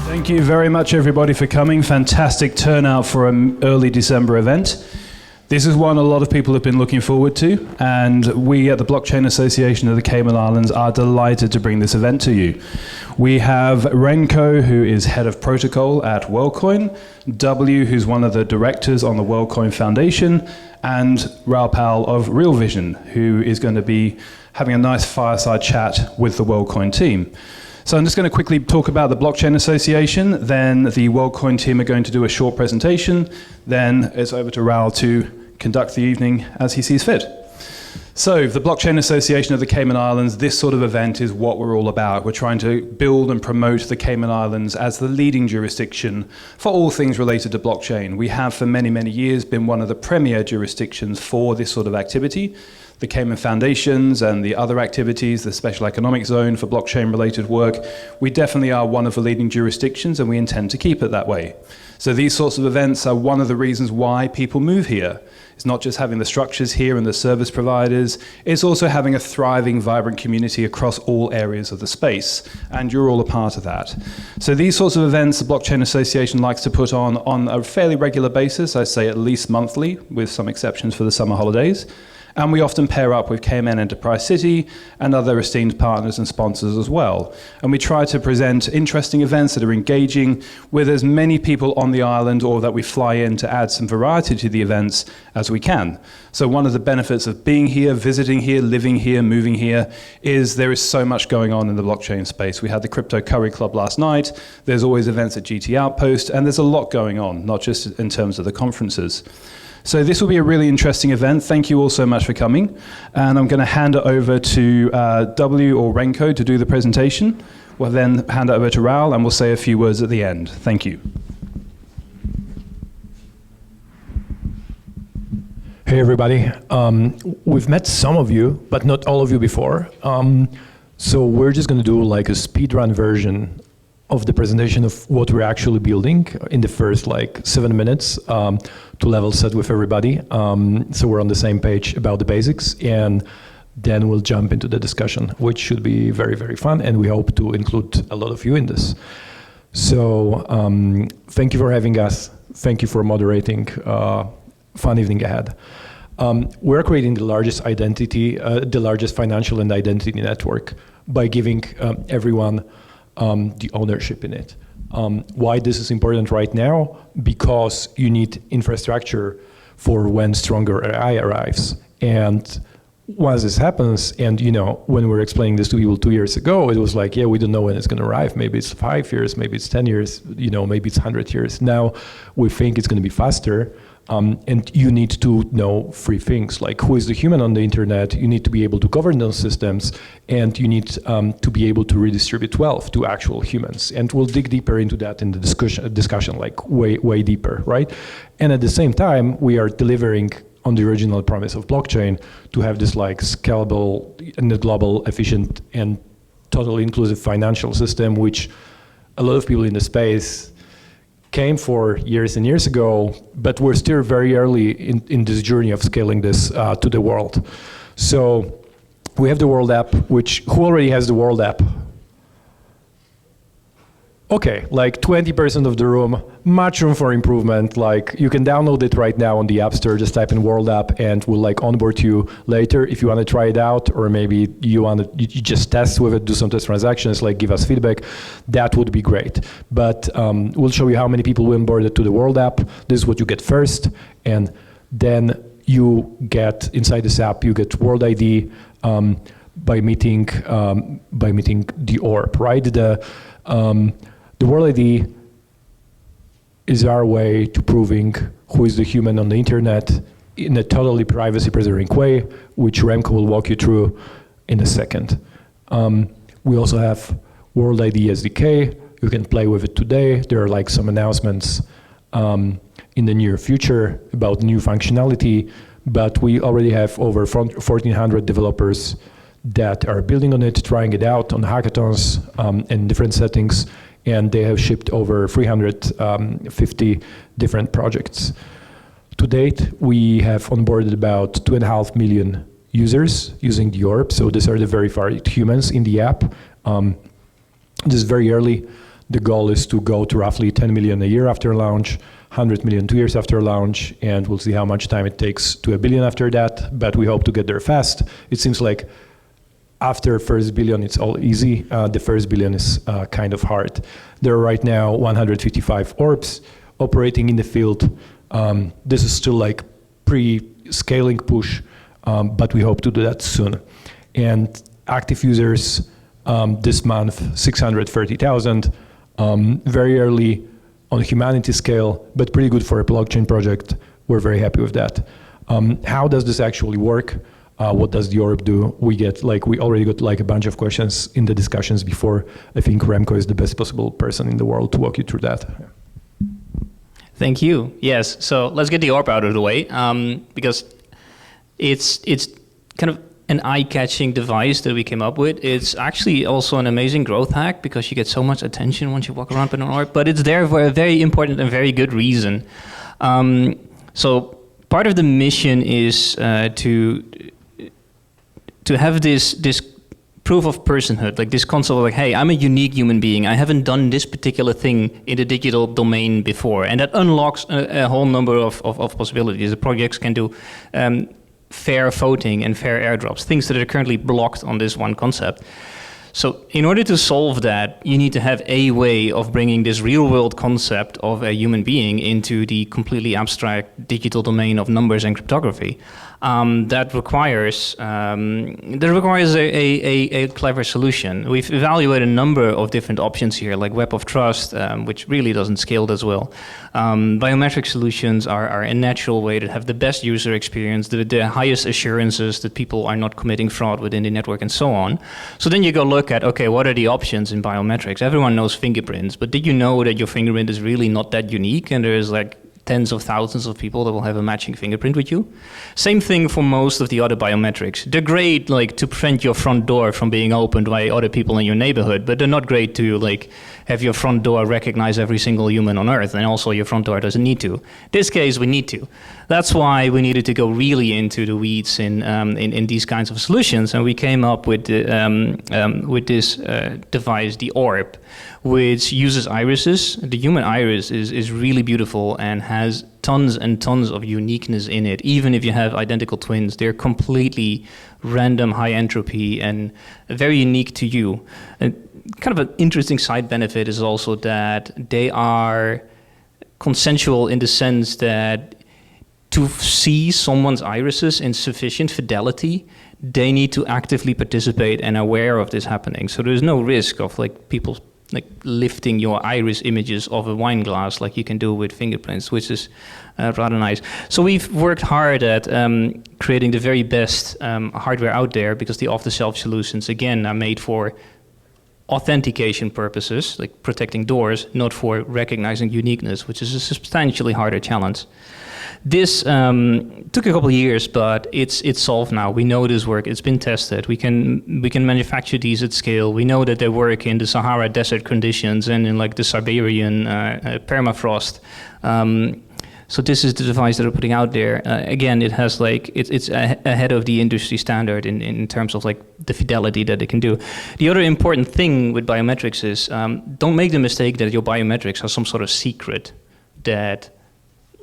Thank you very much, everybody, for coming. Fantastic turnout for an early December event. This is one a lot of people have been looking forward to, and we at the Blockchain Association of the Cayman Islands are delighted to bring this event to you. We have Remco, who is head of protocol at Worldcoin, W, who's one of the directors on the Worldcoin Foundation, and Raoul Pal of Real Vision, who is going to be having a nice fireside chat with the Worldcoin team. So I'm just going to quickly talk about the Blockchain Association, then the Worldcoin team are going to do a short presentation, then it's over to Raoul to conduct the evening as he sees fit. So the Blockchain Association of the Cayman Islands, this sort of event is what we're all about. We're trying to build and promote the Cayman Islands as the leading jurisdiction for all things related to blockchain. We have for many, many years been one of the premier jurisdictions for this sort of activity. The Cayman Foundations and the other activities, the Special Economic Zone for blockchain-related work, we definitely are one of the leading jurisdictions, and we intend to keep it that way. So these sorts of events are one of the reasons why people move here. It's not just having the structures here and the service providers, it's also having a thriving, vibrant community across all areas of the space, and you're all a part of that. So these sorts of events the Blockchain Association likes to put on a fairly regular basis, I say at least monthly, with some exceptions for the summer holidays. And we often pair up with Cayman Enterprise City and other esteemed partners and sponsors as well. And we try to present interesting events that are engaging with as many people on the island, or that we fly in to add some variety to the events as we can. So one of the benefits of being here, visiting here, living here, moving here, is there is so much going on in the blockchain space. We had the Crypto Curry Club last night, there's always events at GT Outpost, and there's a lot going on, not just in terms of the conferences. So this will be a really interesting event. Thank you all so much for coming. And I'm going to hand it over to W or Remco to do the presentation. We'll then hand it over to Raoul, and we'll say a few words at the end. Thank you. Hey, everybody. We've met some of you, but not all of you before. So we're just going to do like a speedrun version of the presentation of what we're actually building in the first 7 minutes to level set with everybody. So we're on the same page about the basics, and then we'll jump into the discussion, which should be very, very fun, and we hope to include a lot of you in this. So thank you for having us. Thank you for moderating. Fun evening ahead. We're creating the largest the largest financial and identity network by giving everyone the ownership in it. Why this is important right now? Because you need infrastructure for when stronger AI arrives. And once this happens, and when we were explaining this to people 2 years ago, it was like, yeah, we don't know when it's going to arrive. Maybe it's 5 years, maybe it's 10 years, maybe it's 100 years. Now we think it's going to be faster. And you need to know 3 things, like who is the human on the internet, you need to be able to govern those systems, and you need to be able to redistribute wealth to actual humans. And we'll dig deeper into that in the discussion like way deeper, right? And at the same time, we are delivering on the original promise of blockchain to have this scalable and global, efficient, and totally inclusive financial system, which a lot of people in the space came for years and years ago, but we're still very early in this journey of scaling this to the world. So we have the World app, who already has the World app? Okay, 20% of the room, much room for improvement. You can download it right now on the App Store, just type in World app, and we'll onboard you later if you want to try it out, or maybe you just test with it, do some test transactions, give us feedback. That would be great. But we'll show you how many people we onboarded to the World app. This is what you get first, and then you get, inside this app, you get World ID by meeting the orb, right? The World ID is our way to proving who is the human on the internet in a totally privacy-preserving way, which Remco will walk you through in a second. We also have World ID SDK. You can play with it today. There are some announcements in the near future about new functionality, but we already have over 1,400 developers that are building on it, trying it out on hackathons in different settings, and they have shipped over 350 different projects. To date, we have onboarded about 2.5 million users using the orb, so these are the verified humans in the app. This is very early. The goal is to go to roughly 10 million a year after launch, 100 million 2 years after launch, and we'll see how much time it takes to 1 billion after that, but we hope to get there fast. It seems like after first billion, it's all easy. The first billion is kind of hard. There are right now 155 orbs operating in the field. This is still like pre-scaling push, but we hope to do that soon. And active users this month, 630,000, very early on humanity scale, but pretty good for a blockchain project. We're very happy with that. How does this actually work? What does the orb do? We already got like a bunch of questions in the discussions before. I think Remco is the best possible person in the world to walk you through that. Thank you. Yes, so let's get the orb out of the way, because it's kind of an eye-catching device that we came up with. It's actually also an amazing growth hack because you get so much attention once you walk around with an orb, but it's there for a very important and very good reason. So part of the mission is to have this proof of personhood, like this concept of like, hey, I'm a unique human being. I haven't done this particular thing in the digital domain before. And that unlocks a whole number of possibilities. The projects can do fair voting and fair airdrops, things that are currently blocked on this one concept. So in order to solve that, you need to have a way of bringing this real world concept of a human being into the completely abstract digital domain of numbers and cryptography. That requires a clever solution. We've evaluated a number of different options here, like Web of Trust, which really doesn't scale as well. Biometric solutions are a natural way to have the best user experience, the highest assurances that people are not committing fraud within the network, and so on. So then you go look at, okay, what are the options in biometrics? Everyone knows fingerprints, but did you know that your fingerprint is really not that unique, and there's like tens of thousands of people that will have a matching fingerprint with you? Same thing for most of the other biometrics. They're great like to prevent your front door from being opened by other people in your neighborhood, but they're not great to like have your front door recognize every single human on earth, and also your front door doesn't need to. This case, we need to. That's why we needed to go really into the weeds in these kinds of solutions, and we came up with this device, the orb, which uses irises. The human iris is really beautiful and has tons and tons of uniqueness in it. Even if you have identical twins, they're completely random, high entropy, and very unique to you. And kind of an interesting side benefit is also that they are consensual in the sense that to see someone's irises in sufficient fidelity, they need to actively participate and aware of this happening. So there's no risk of like people like lifting your iris images of a wine glass like you can do with fingerprints, which is rather nice. So we've worked hard at creating the very best hardware out there, because the off-the-shelf solutions, again, are made for authentication purposes, like protecting doors, not for recognizing uniqueness, which is a substantially harder challenge. This took a couple of years, but it's solved now. We know this works. It's been tested. We can manufacture these at scale. We know that they work in the Sahara desert conditions and in like the Siberian permafrost. So this is the device that we're putting out there. Again, it has like it's ahead of the industry standard in terms of like the fidelity that it can do. The other important thing with biometrics is don't make the mistake that your biometrics are some sort of secret, that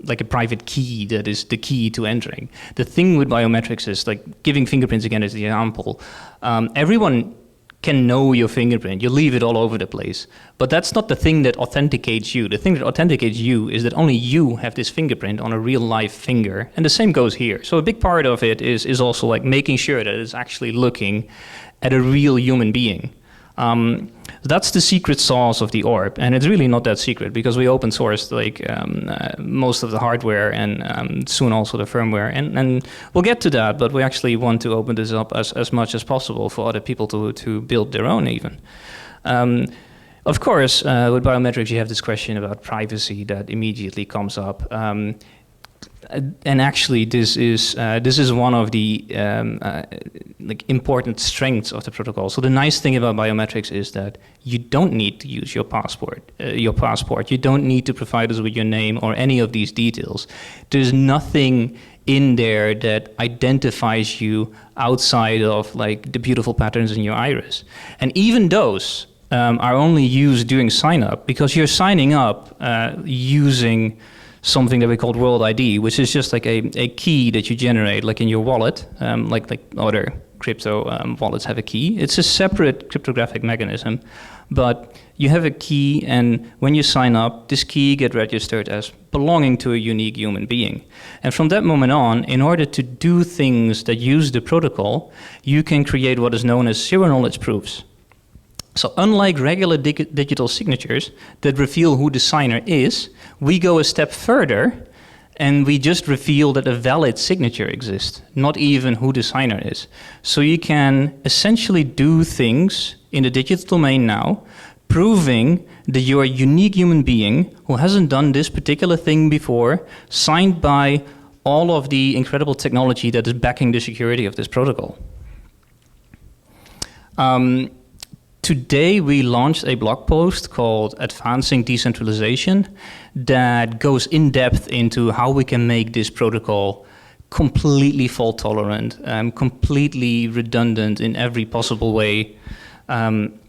like a private key that is the key to entering. The thing with biometrics is, like giving fingerprints again as the example, everyone can know your fingerprint. You leave it all over the place. But that's not the thing that authenticates you. The thing that authenticates you is that only you have this fingerprint on a real live finger. And the same goes here. So a big part of it is also like making sure that it's actually looking at a real human being. That's the secret sauce of the orb, and it's really not that secret because we open sourced like most of the hardware and soon also the firmware, and we'll get to that, but we actually want to open this up as much as possible for other people to build their own even. Of course, with biometrics you have this question about privacy that immediately comes up. And actually, this is one of the like important strengths of the protocol. So the nice thing about biometrics is that you don't need to use your passport. You don't need to provide us with your name or any of these details. There's nothing in there that identifies you outside of like the beautiful patterns in your iris. And even those are only used during sign up, because you're signing up using something that we call World ID, which is just like a key that you generate, like in your wallet, like other crypto wallets have a key. It's a separate cryptographic mechanism, but you have a key, and when you sign up, this key gets registered as belonging to a unique human being. And from that moment on, in order to do things that use the protocol, you can create what is known as zero-knowledge proofs. So unlike regular digital signatures that reveal who the signer is, we go a step further and we just reveal that a valid signature exists, not even who the signer is. So you can essentially do things in the digital domain now, proving that you're a unique human being who hasn't done this particular thing before, signed by all of the incredible technology that is backing the security of this protocol. Today, we launched a blog post called Advancing Decentralization that goes in depth into how we can make this protocol completely fault tolerant, completely redundant in every possible way. And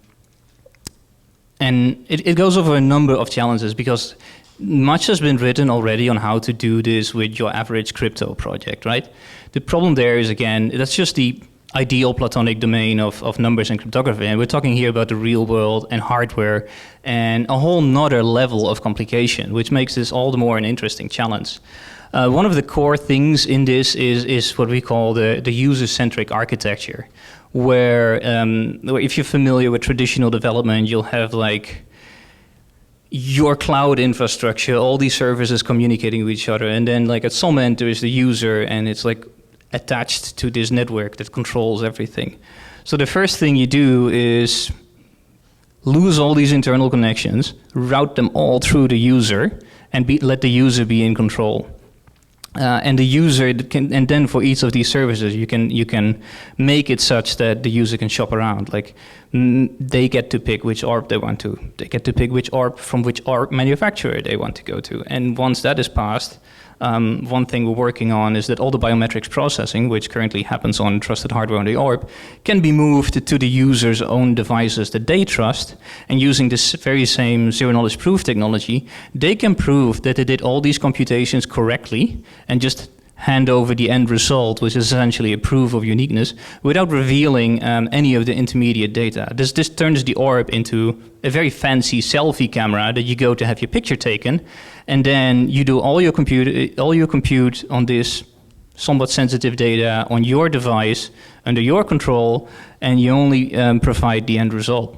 it goes over a number of challenges, because much has been written already on how to do this with your average crypto project, right? The problem there is, again, that's just the ideal platonic domain of numbers and cryptography, and we're talking here about the real world and hardware and a whole nother level of complication, which makes this all the more an interesting challenge. One of the core things in this is what we call the user-centric architecture, where if you're familiar with traditional development, you'll have like your cloud infrastructure, all these services communicating with each other, and then like at some end there is the user, and it's like attached to this network that controls everything. So the first thing you do is lose all these internal connections, route them all through the user, and let the user be in control. And the user can, and then for each of these services, you can make it such that the user can shop around. Like they get to pick which ARP they want to. They get to pick which ARP from which ARP manufacturer they want to go to. And once that is passed, one thing we're working on is that all the biometrics processing, which currently happens on trusted hardware on the ARP, can be moved to the user's own devices that they trust. And using this very same zero-knowledge proof technology, they can prove that they did all these computations correctly and just hand over the end result, which is essentially a proof of uniqueness, without revealing any of the intermediate data. This turns the ARP into a very fancy selfie camera that you go to have your picture taken, and then you do all your compute on this somewhat sensitive data on your device under your control, and you only provide the end result.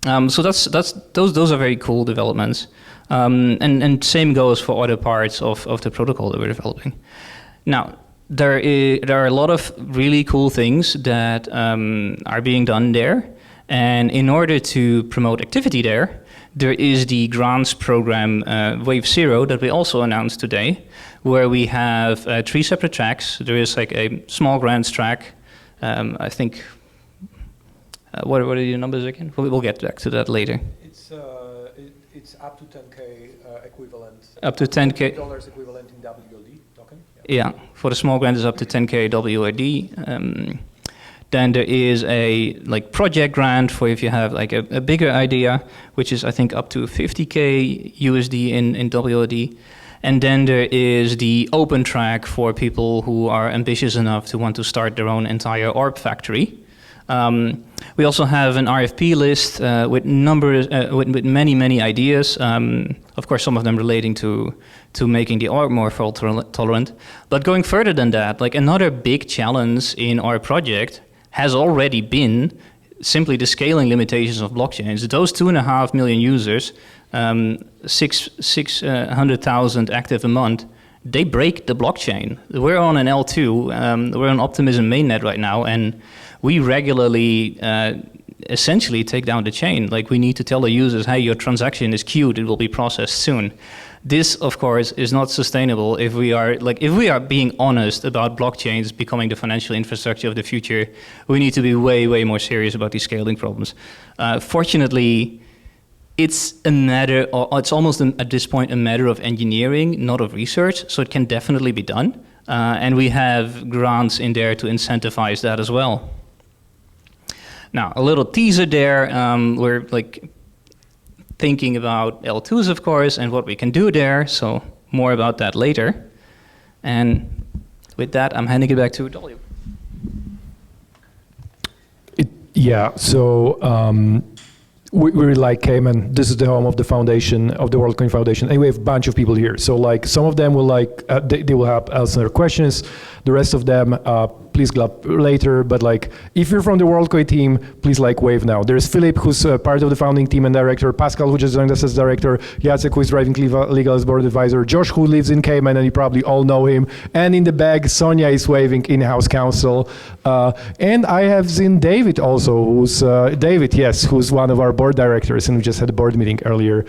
So those are very cool developments. And same goes for other parts of the protocol that we're developing. Now, there are a lot of really cool things that are being done there. And in order to promote activity there is the grants program Wave 0 that we also announced today, where we have 3 separate tracks. There is like a small grants track. I think, what are the numbers again? We'll get back to that later. It's up to 10K equivalent. Up to 10K dollars equivalent in WLD token. Yeah, for the small grant is up to 10K WLD. Then there is a like project grant for if you have like a bigger idea, which is I think up to 50K USD in WLD. And then there is the open track for people who are ambitious enough to want to start their own entire ARP factory. We also have an RFP list with many ideas. Of course, some of them relating to making the ARP more fault tolerant. But going further than that, like another big challenge in our project has already been simply the scaling limitations of blockchains. Those 2.5 million users, 600,000 active a month, they break the blockchain. We're on an L2, we're on Optimism mainnet right now, and we regularly essentially take down the chain. Like we need to tell the users, hey, your transaction is queued, it will be processed soon. This, of course, is not sustainable if we are being honest about blockchains becoming the financial infrastructure of the future. We need to be way, way more serious about these scaling problems. Fortunately, it's almost at this point a matter of engineering, not of research, so it can definitely be done. And we have grants in there to incentivize that as well. Now, a little teaser there. We're thinking about L2s, of course, and what we can do there. So more about that later. And with that, I'm handing it back to Dolly. We really like Cayman. This is the home of the foundation, of the Worldcoin Foundation, and we have a bunch of people here. So some of them will they will help answer questions. The rest of them, please clap later. But if you're from the Worldcoin team, please wave now. There's Philip, who's part of the founding team and director. Pascal, who just joined us as director. Jacek, who is driving legal as board advisor. Josh, who lives in Cayman, and you probably all know him. And in the back, Sonia is waving, in-house counsel. And I have seen David also, who's who's one of our board directors, and we just had a board meeting earlier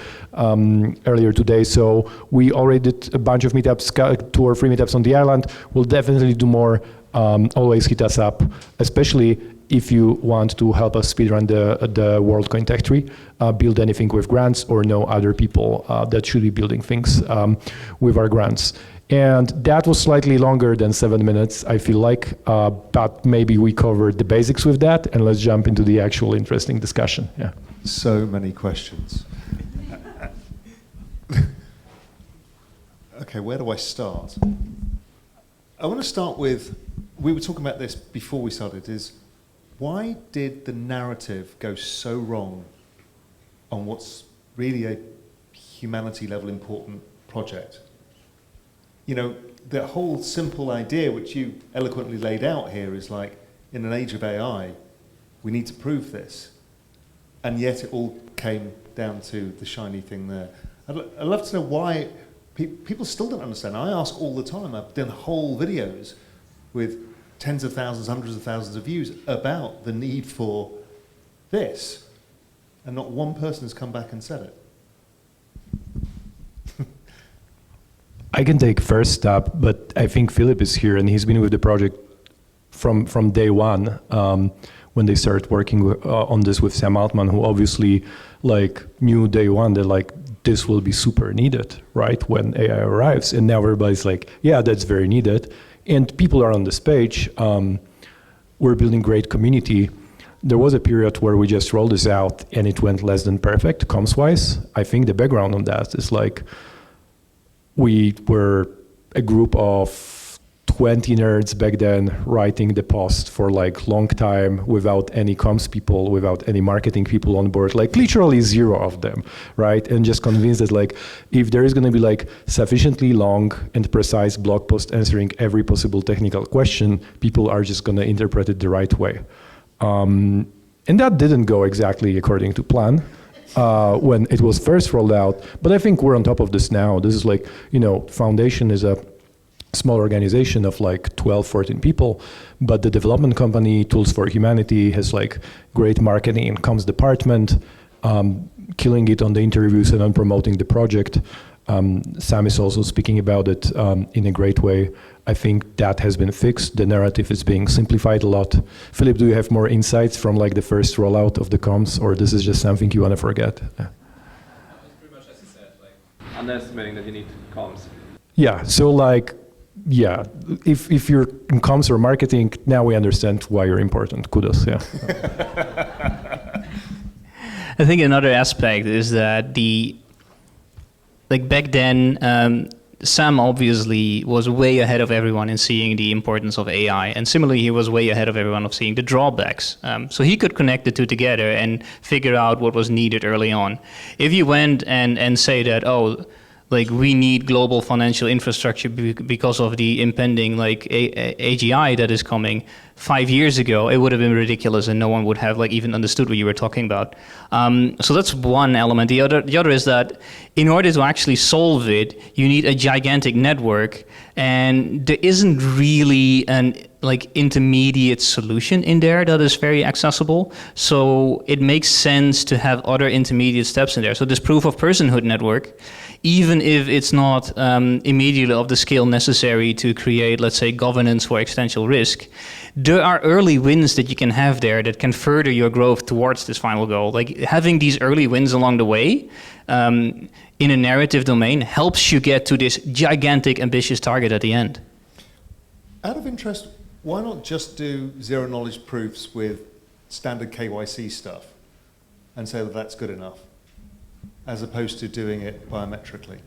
today. So we already did a bunch of meetups, 2 or 3 meetups on the island. We'll definitely do more. Always hit us up, especially if you want to help us speedrun the Worldcoin Tech Tree, build anything with grants, or know other people that should be building things with our grants. And that was slightly longer than 7 minutes, I feel like, but maybe we covered the basics with that, and let's jump into the actual interesting discussion. Yeah. So many questions. Okay, where do I start? I want to start with, we were talking about this before we started, is why did the narrative go so wrong on what's really a humanity level important project? You know, the whole simple idea which you eloquently laid out here is in an age of AI, we need to prove this. And yet it all came down to the shiny thing there. I'd love to know why people still don't understand. I ask all the time. I've done whole videos with tens of thousands, hundreds of thousands of views about the need for this. And not one person has come back and said it. I can take first step, but I think Philip is here, and he's been with the project from day one, when they started working on this with Sam Altman, who obviously knew day one that this will be super needed, right, when AI arrives. And now everybody's yeah, that's very needed. And people are on this page. We're building great community. There was a period where we just rolled this out and it went less than perfect, comms-wise. I think the background on that is we were a group of 20 nerds back then writing the post for long time without any comms people, without any marketing people on board, literally 0 of them, right? And just convinced that if there is going to be sufficiently long and precise blog post answering every possible technical question, people are just going to interpret it the right way. And that didn't go exactly according to plan. When it was first rolled out, but I think we're on top of this now. This is Foundation is a small organization of 12, 14 people, but the development company, Tools for Humanity, has great marketing and comms department, killing it on the interviews and on promoting the project. Sam is also speaking about it in a great way. I think that has been fixed. The narrative is being simplified a lot. Philip, do you have more insights from the first rollout of the comms, or this is just something you want to forget? It's pretty much as you said, underestimating that you need comms. Yeah, so yeah, if you're in comms or marketing, now we understand why you're important. Kudos, yeah. I think another aspect is that back then, Sam obviously was way ahead of everyone in seeing the importance of AI, and similarly, he was way ahead of everyone of seeing the drawbacks. So he could connect the two together and figure out what was needed early on. If you went and say that, we need global financial infrastructure because of the impending AGI that is coming 5 years ago, it would have been ridiculous and no one would have even understood what you were talking about. So that's one element. The other is that in order to actually solve it, you need a gigantic network, and there isn't really an like intermediate solution in there that is very accessible. So it makes sense to have other intermediate steps in there. So this proof of personhood network, even if it's not immediately of the scale necessary to create, let's say, governance for existential risk, there are early wins that you can have there that can further your growth towards this final goal. Like having these early wins along the way in a narrative domain helps you get to this gigantic, ambitious target at the end. Out of interest, why not just do zero knowledge proofs with standard KYC stuff and say that that's good enough, as opposed to doing it biometrically?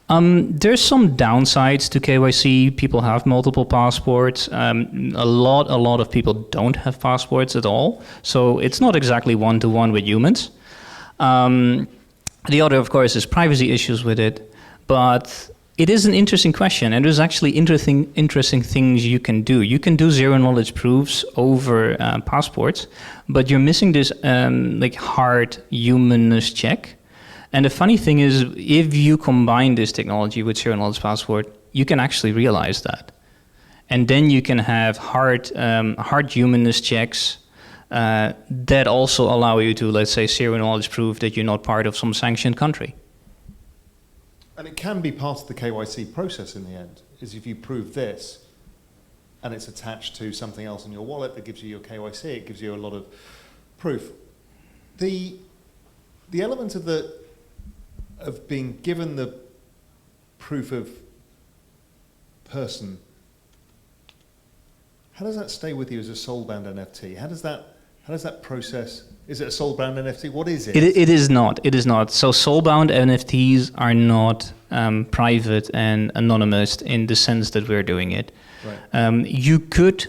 There's some downsides to KYC. People have multiple passports. A lot of people don't have passports at all. So it's not exactly one-to-one with humans. The other, of course, is privacy issues with it. But it is an interesting question, and there's actually interesting things you can do. You can do zero-knowledge proofs over passports, but you're missing this like hard humanness check. And the funny thing is, if you combine this technology with zero-knowledge passport, you can actually realize that. And then you can have hard humanness checks that also allow you to, let's say, zero-knowledge proof that you're not part of some sanctioned country. And it can be part of the KYC process in the end, is if you prove this and it's attached to something else in your wallet that gives you your KYC, it gives you a lot of proof. The element of being given the proof of person, how does that stay with you as a soul-bound NFT? How does that process? Is it a soul-bound NFT? What is it? It is not. It is not. So soul-bound NFTs are not private and anonymous in the sense that we're doing it. Right. You could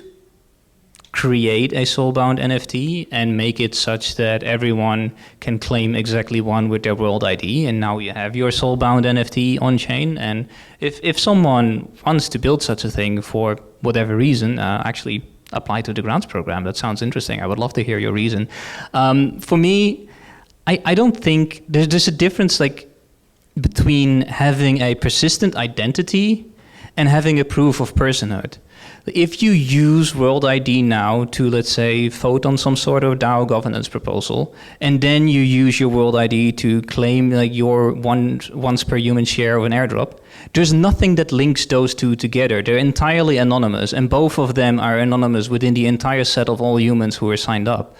create a soul-bound NFT and make it such that everyone can claim exactly one with their world ID, and now you have your soul-bound NFT on-chain. And if someone wants to build such a thing for whatever reason, actually apply to the grants program. That sounds interesting. I would love to hear your reason. For me, I don't think there's a difference like between having a persistent identity and having a proof of personhood. If you use World ID now to, let's say, vote on some sort of DAO governance proposal, and then you use your World ID to claim like your once per human share of an airdrop, there's nothing that links those two together. They're entirely anonymous, and both of them are anonymous within the entire set of all humans who are signed up.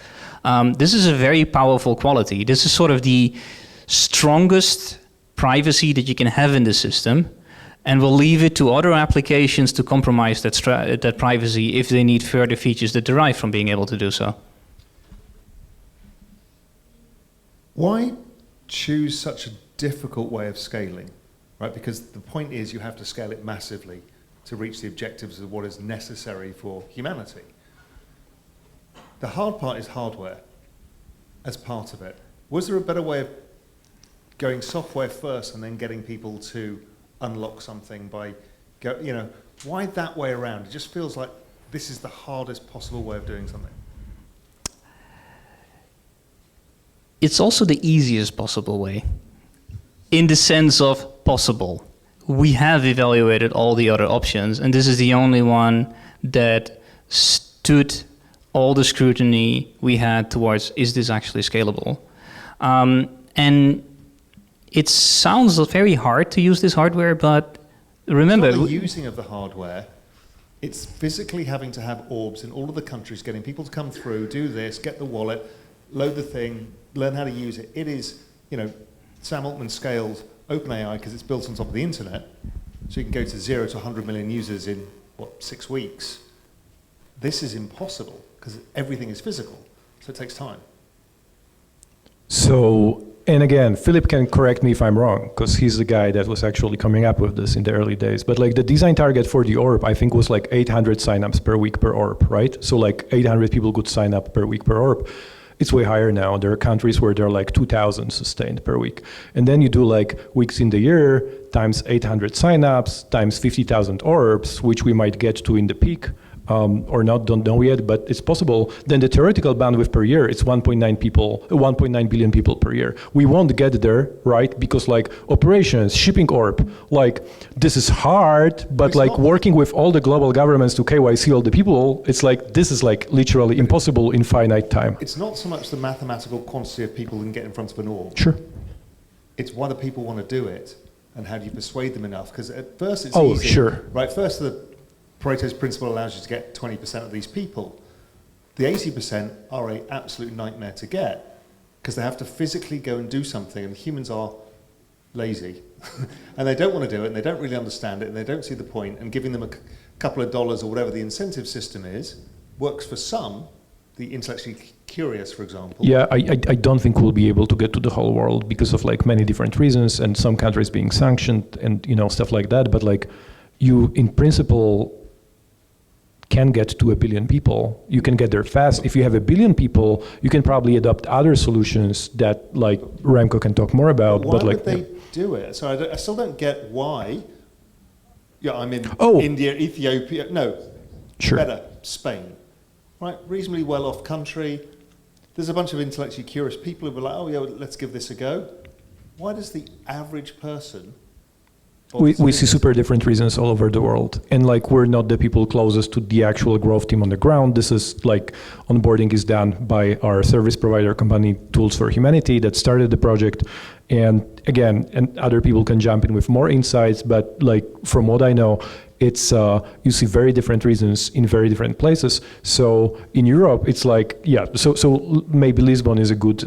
This is a very powerful quality. This is sort of the strongest privacy that you can have in the system, and we'll leave it to other applications to compromise that privacy if they need further features that derive from being able to do so. Why choose such a difficult way of scaling, right? Because the point is you have to scale it massively to reach the objectives of what is necessary for humanity. The hard part is hardware as part of it. Was there a better way of going software first and then getting people to unlock something by, why that way around? It just feels like this is the hardest possible way of doing something. It's also the easiest possible way, in the sense of possible. We have evaluated all the other options, and this is the only one that stood all the scrutiny we had towards, is this actually scalable? And it sounds very hard to use this hardware, but remember... It's not the using of the hardware. It's physically having to have orbs in all of the countries, getting people to come through, do this, get the wallet, load the thing, learn how to use it. It is, Sam Altman scaled OpenAI because it's built on top of the internet, so you can go to 0 to 100 million users in, 6 weeks. This is impossible because everything is physical, so it takes time. So, and again, Philip can correct me if I'm wrong, because he's the guy that was actually coming up with this in the early days. But like the design target for the orb, I think was like 800 signups per week per orb, right? So like 800 people could sign up per week per orb. It's way higher now. There are countries where there are like 2,000 sustained per week. And then you do like weeks in the year times 800 signups times 50,000 orbs, which we might get to in the peak. or not, don't know yet, but it's possible, then the theoretical bandwidth per year is 1.9 billion people per year. We won't get there, right? Because like operations, shipping orb, like this is hard, but like working with all the global governments to KYC all the people, it's like, this is like literally impossible in finite time. It's not so much the mathematical quantity of people who can get in front of an orb. Sure. It's why the people want to do it, and how do you persuade them enough? Because at first it's Oh, easy. sure. Right, first the Pareto's principle allows you to get 20% of these people. The 80% are an absolute nightmare to get, because they have to physically go and do something, and humans are lazy. And they don't want to do it, and they don't really understand it, and they don't see the point, and giving them a couple of dollars or whatever the incentive system is, works for some, the intellectually curious, for example. Yeah, I don't think we'll be able to get to the whole world because of like many different reasons, and some countries being sanctioned and stuff like that. But like you, in principle, can get to 1 billion people. You can get there fast. If you have 1 billion people, you can probably adopt other solutions that like Remco can talk more about. Why but like would they do it? So I still don't get why. Yeah, I'm in Oh. India, Ethiopia. No, Sure. better, Spain. Right, reasonably well-off country. There's a bunch of intellectually curious people who are like, oh yeah, well, let's give this a go. Why does the average person... We see super different reasons all over the world. And like we're not the people closest to the actual growth team on the ground. This is like onboarding is done by our service provider company, Tools for Humanity, that started the project. And again, and other people can jump in with more insights, but like from what I know, it's you see very different reasons in very different places. So in Europe, it's like, yeah, so maybe Lisbon is a good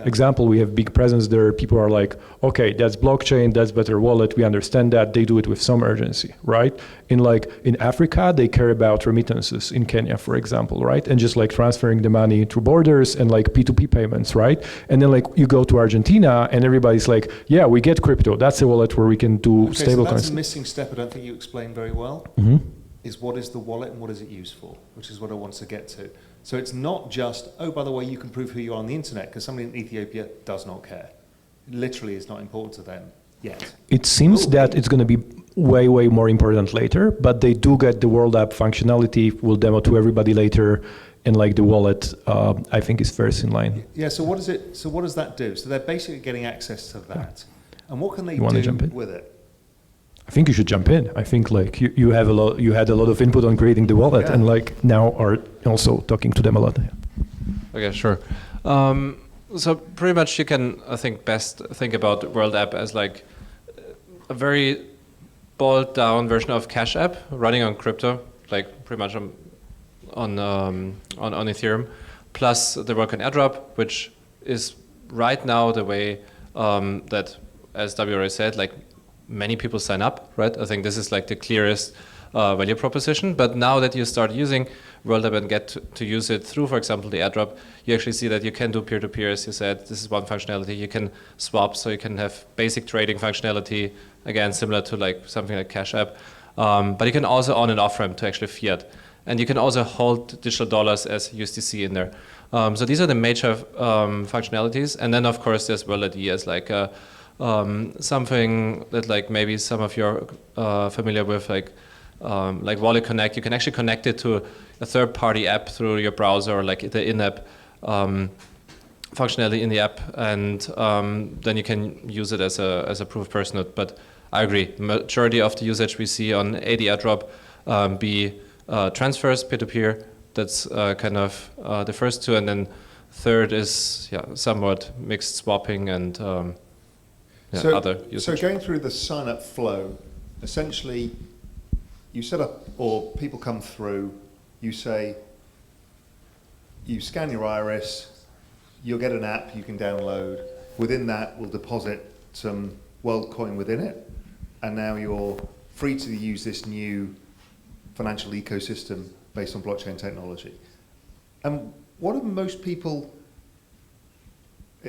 example. We have big presence there. People are like, okay, that's blockchain, that's better wallet. We understand that. They do it with some urgency, right? In Africa, they care about remittances in Kenya, for example, right? And just like transferring the money through borders and like P2P payments, right? And then like you go to Argentina and everybody's like, yeah, we get crypto. That's a wallet where we can do Okay, stable so that's coins. a missing step I don't think you explained very well, Mm-hmm. is what is the wallet and what is it used for, which is what I want to get to. So it's not just, oh, by the way, you can prove who you are on the internet, because somebody in Ethiopia does not care. It literally is not important to them yet. It seems that it's going to be way, way more important later, but they do get the World App functionality. We'll demo to everybody later, and like the wallet, I think is first in line. Yeah, so what does that do? So they're basically getting access to that. And what can they You wanna do jump in? with it? I think you should jump in. I think like you had a lot of input on creating the wallet, Yeah. and like now are also talking to them a lot. Okay, sure. So pretty much you can, I think, best think about World App as like a very boiled down version of Cash App running on crypto, like pretty much on Ethereum, plus the Worldcoin airdrop, which is right now the way that, as W already said, like many people sign up, right? I think this is like the clearest value proposition. But now that you start using World App and get to use it through, for example, the airdrop, you actually see that you can do peer-to-peer, as you said. This is one functionality. You can swap, so you can have basic trading functionality, again, similar to like something like Cash App. But you can also on and off ramp to actually fiat. And you can also hold digital dollars as USDC in there. So these are the major functionalities. And then, of course, there's World ID as like something that like maybe some of you are familiar with, like Wallet Connect. You can actually connect it to a third-party app through your browser, or like the in-app functionality in the app, and then you can use it as a proof of personhood. But I agree, majority of the usage we see on AD airdrop be transfers peer-to-peer. That's kind of the first two, and then third is somewhat mixed swapping and other usage. So going through the sign-up flow, essentially, you set up, or people come through, you say, you scan your iris, you'll get an app you can download. Within that, we'll deposit some Worldcoin within it, and now you're free to use this new financial ecosystem based on blockchain technology. And what do most people,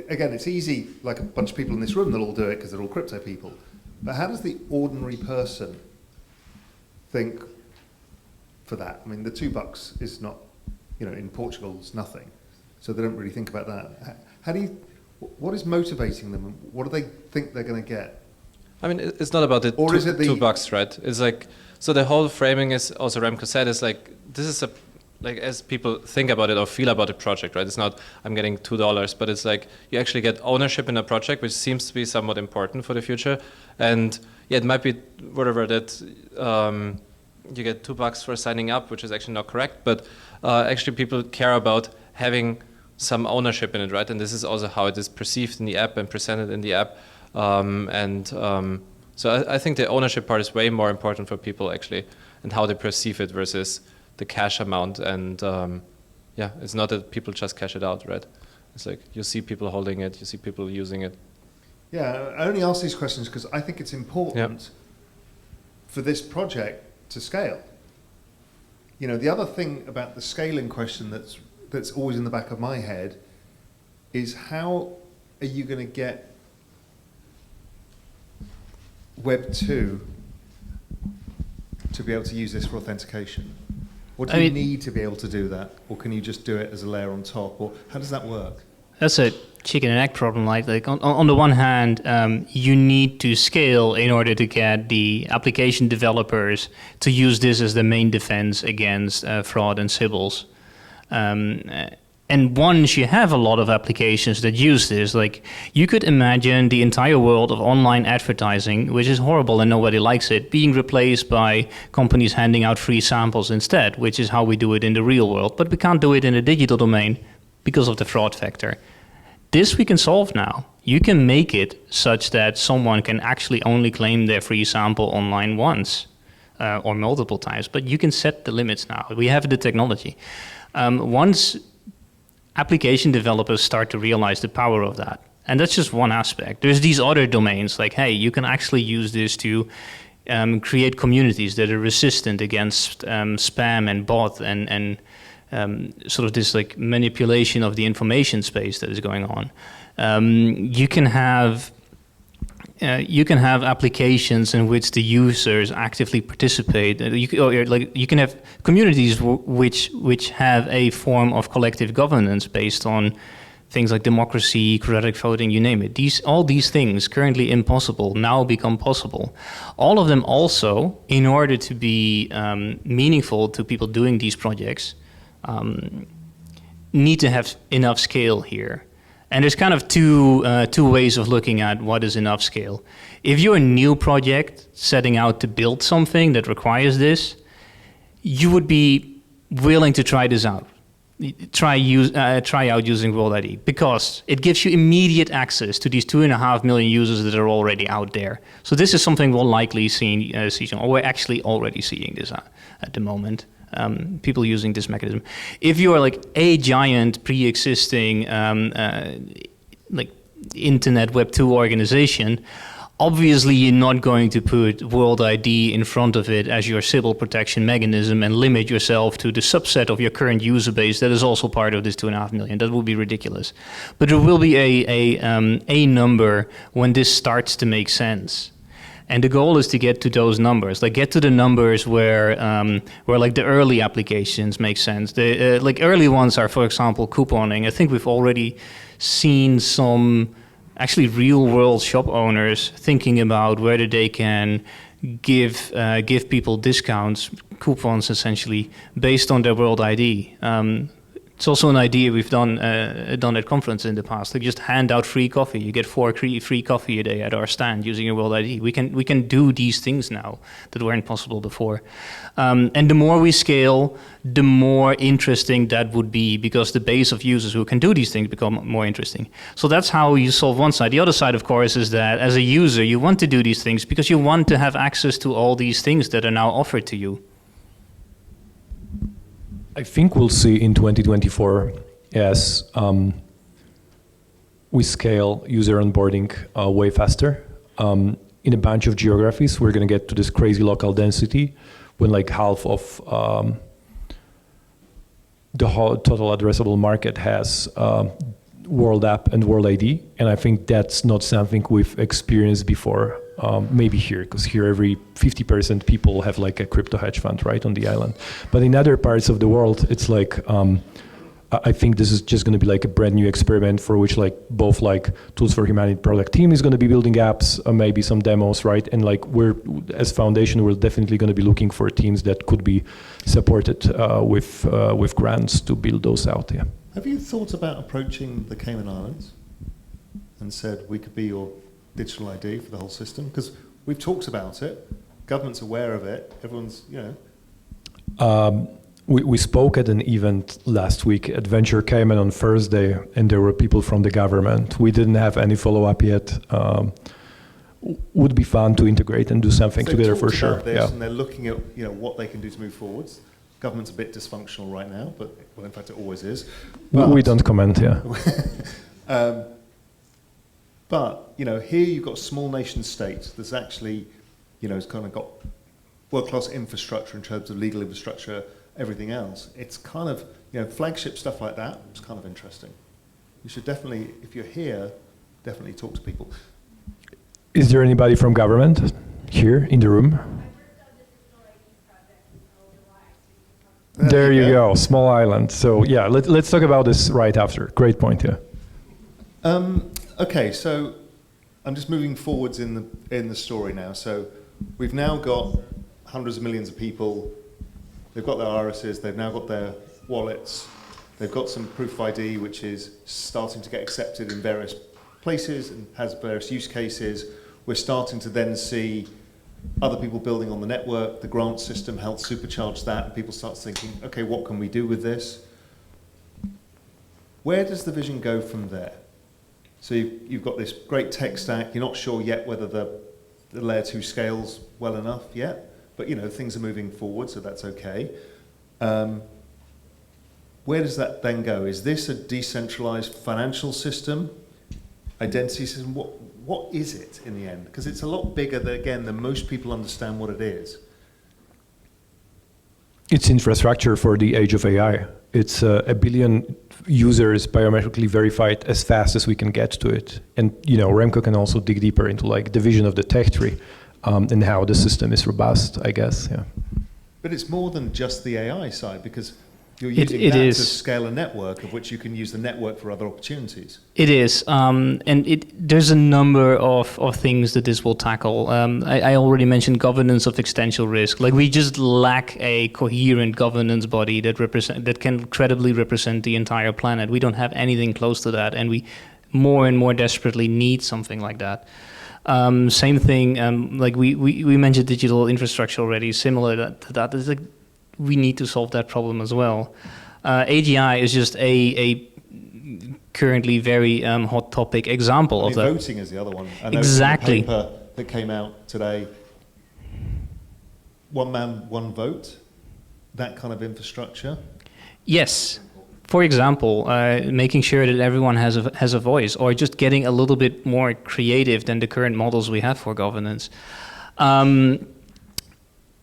again, it's easy, like a bunch of people in this room, they'll all do it because they're all crypto people, but how does the ordinary person think for that? I mean, the $2 is not, in Portugal, it's nothing. So they don't really think about that. What is motivating them? What do they think they're going to get? I mean, it's not about the Or is it the- $2, right? It's like, so the whole framing is, also Remco said, is like, this is a, like, as people think about it or feel about a project, right? It's not, I'm getting $2, but it's like, you actually get ownership in a project, which seems to be somewhat important for the future. And yeah, it might be whatever that, you get $2 for signing up, which is actually not correct, but actually people care about having some ownership in it, right? And this is also how it is perceived in the app and presented in the app. So I think the ownership part is way more important for people actually, and how they perceive it versus the cash amount. And yeah, it's not that people just cash it out, right? It's like you see people holding it, you see people using it. Yeah, I only ask these questions because I think it's important for this project to scale. You know, the other thing about the scaling question that's always in the back of my head is how are you going to get Web 2 to be able to use this for authentication? What do you need to be able to do that? Or can you just do it as a layer on top? Or how does that work? That's a chicken and egg problem, right? Like on the one hand, you need to scale in order to get the application developers to use this as the main defense against fraud and Sybils. And once you have a lot of applications that use this, like you could imagine the entire world of online advertising, which is horrible and nobody likes it, being replaced by companies handing out free samples instead, which is how we do it in the real world. But we can't do it in the digital domain because of the fraud factor. This we can solve now. You can make it such that someone can actually only claim their free sample online once or multiple times, but you can set the limits now. We have the technology. Once application developers start to realize the power of that, and that's just one aspect. There's these other domains like, hey, you can actually use this to create communities that are resistant against spam and bot and sort of this like manipulation of the information space that is going on. You can have applications in which the users actively participate. You can have communities which have a form of collective governance based on things like democracy, quadratic voting, you name it. All these things currently impossible now become possible. All of them also, in order to be meaningful to people doing these projects, need to have enough scale here. And there's kind of two ways of looking at what is enough scale. If you're a new project setting out to build something that requires this, you would be willing to try this out. Try out using World ID because it gives you immediate access to these 2.5 million users that are already out there. So this is something we'll likely see, or we're actually already seeing this at the moment. People using this mechanism. If you are like a giant pre-existing like internet Web 2 organization, obviously you're not going to put World ID in front of it as your Sybil protection mechanism and limit yourself to the subset of your current user base that is also part of this 2.5 million. That would be ridiculous. But there will be a number when this starts to make sense. And the goal is to get to those numbers, like get to the numbers where like the early applications make sense. The like early ones are, for example, couponing. I think we've already seen some actually real-world shop owners thinking about whether they can give people discounts, coupons essentially, based on their World ID. It's also an idea we've done at conference in the past. Like just hand out free coffee. You get 4 free coffee a day at our stand using your World ID. We can do these things now that weren't possible before. And the more we scale, the more interesting that would be because the base of users who can do these things become more interesting. So that's how you solve one side. The other side, of course, is that as a user, you want to do these things because you want to have access to all these things that are now offered to you. I think we'll see in 2024 as we scale user onboarding way faster. In a bunch of geographies, we're going to get to this crazy local density when like half of the whole total addressable market has World App and World ID. And I think that's not something we've experienced before. Maybe here, because here every 50% people have like a crypto hedge fund, right, on the island. But in other parts of the world, it's like I think this is just going to be like a brand new experiment for which like both like Tools for Humanity product team is going to be building apps, maybe some demos, right? And like we're, as foundation, we're definitely going to be looking for teams that could be supported with grants to build those out. Yeah. Have you thought about approaching the Cayman Islands and said we could be your digital ID for the whole system? Because we've talked about it, government's aware of it, everyone's, you know. We spoke at an event last week at Venture Cayman on Thursday, and there were people from the government. We didn't have any follow-up yet. Would be fun to integrate and do something So together they've for talked sure. about this, Yeah. and they're looking at, you know, what they can do to move forwards. Government's a bit dysfunctional right now, but well, in fact, it always is. We don't comment. Yeah. But you know, here you've got a small nation state that's actually, you know, has kind of got world-class infrastructure in terms of legal infrastructure, everything else. It's kind of, you know, flagship stuff like that. It's kind of interesting. You should definitely, if you're here, definitely talk to people. Is there anybody from government here in the room? There you go, small island. So yeah, let's talk about this right after. Great point, yeah. Okay, so I'm just moving forwards in the story now. So we've now got hundreds of millions of people. They've got their irises. They've now got their wallets. They've got some proof of ID, which is starting to get accepted in various places and has various use cases. We're starting to then see other people building on the network. The grant system helps supercharge that, and people start thinking, okay, what can we do with this? Where does the vision go from there? So you've got this great tech stack. You're not sure yet whether the layer 2 scales well enough yet, but you know, things are moving forward, so that's okay. Where does that then go? Is this a decentralized financial system, identity system? What is it in the end? Because it's a lot bigger than most people understand what it is. It's infrastructure for the age of AI. It's a billion users biometrically verified as fast as we can get to it. And you know, Remco can also dig deeper into like the vision of the tech tree and how the system is robust, I guess. Yeah. But it's more than just the AI side, because you're using It that is. to scale a network, of which you can use the network for other opportunities. It is, and there's a number of things that this will tackle. I already mentioned governance of existential risk. Like, we just lack a coherent governance body that can credibly represent the entire planet. We don't have anything close to that, and we more and more desperately need something like that. Same thing, like we mentioned digital infrastructure already, similar to that. It's like, we need to solve that problem as well. AGI is just a currently very hot topic example of that. Voting is the other one. I know Exactly. in the paper that came out today, one man, one vote, that kind of infrastructure. Yes. For example, making sure that everyone has a voice, or just getting a little bit more creative than the current models we have for governance.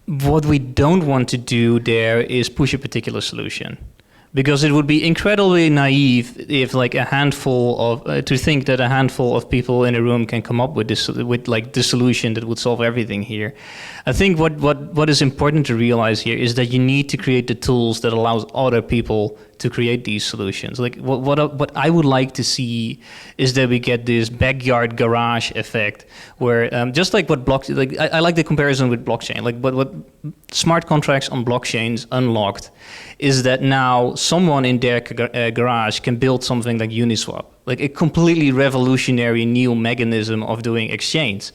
What we don't want to do there is push a particular solution, because it would be incredibly naive if like a handful of to think that a handful of people in a room can come up with this, with like the solution that would solve everything here. I think what is important to realize here is that you need to create the tools that allows other people to create these solutions. Like what I would like to see is that we get this backyard garage effect, where just like what blockchain, like I like the comparison with blockchain. Like what smart contracts on blockchains unlocked is that now someone in their garage can build something like Uniswap, like a completely revolutionary new mechanism of doing exchange.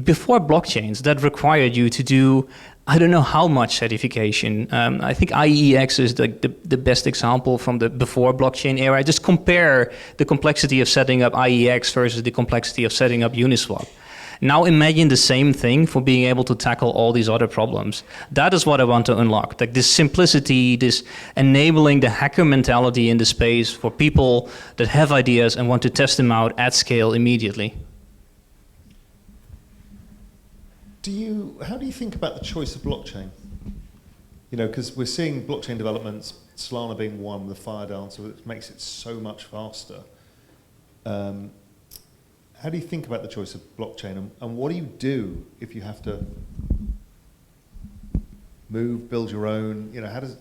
Before blockchains, that required you to do, I don't know how much certification. I think IEX is the best example from the before blockchain era. Just compare the complexity of setting up IEX versus the complexity of setting up Uniswap. Now imagine the same thing for being able to tackle all these other problems. That is what I want to unlock. Like this simplicity, this enabling the hacker mentality in the space for people that have ideas and want to test them out at scale immediately. How do you think about the choice of blockchain? You know, because we're seeing blockchain developments, Solana being one, the Firedance, which makes it so much faster. How do you think about the choice of blockchain, and what do you do if you have to build your own? You know,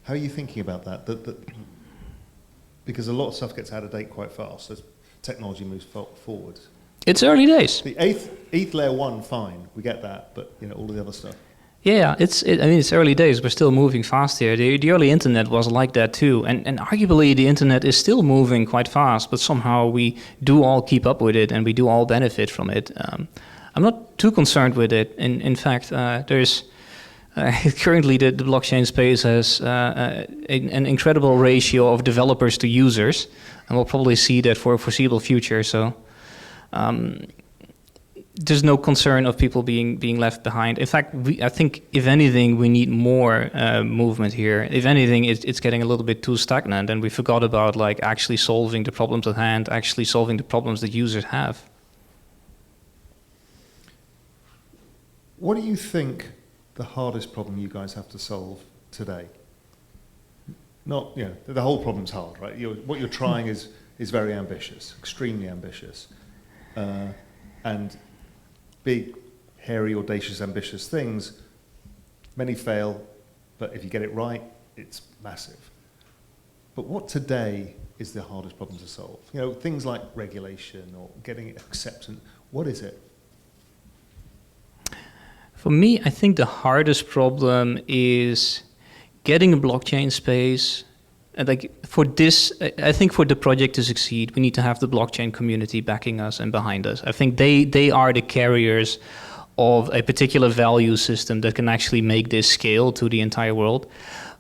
how are you thinking about that? Because a lot of stuff gets out of date quite fast as technology moves forward. It's early days. The ETH layer 1, fine, we get that, but all of the other stuff. Yeah, I mean, it's early days. We're still moving fast here. The early internet was like that too. And arguably, the internet is still moving quite fast, but somehow we do all keep up with it and we do all benefit from it. I'm not too concerned with it. In fact, there's currently the blockchain space has an incredible ratio of developers to users, and we'll probably see that for a foreseeable future. So there's no concern of people being left behind. In fact, I think if anything, we need more movement here. If anything, it's getting a little bit too stagnant, and we forgot about like actually solving the problems at hand, actually solving the problems that users have. What do you think the hardest problem you guys have to solve today? Not, the whole problem's hard, right? What you're trying is very ambitious, extremely ambitious. And big, hairy, audacious, ambitious things, many fail, but if you get it right, it's massive. But what today is the hardest problem to solve? Things like regulation or getting acceptance. What is it? For me, I think the hardest problem is getting a blockchain space. Like for this, I think for the project to succeed, we need to have the blockchain community backing us and behind us. I think they are the carriers of a particular value system that can actually make this scale to the entire world.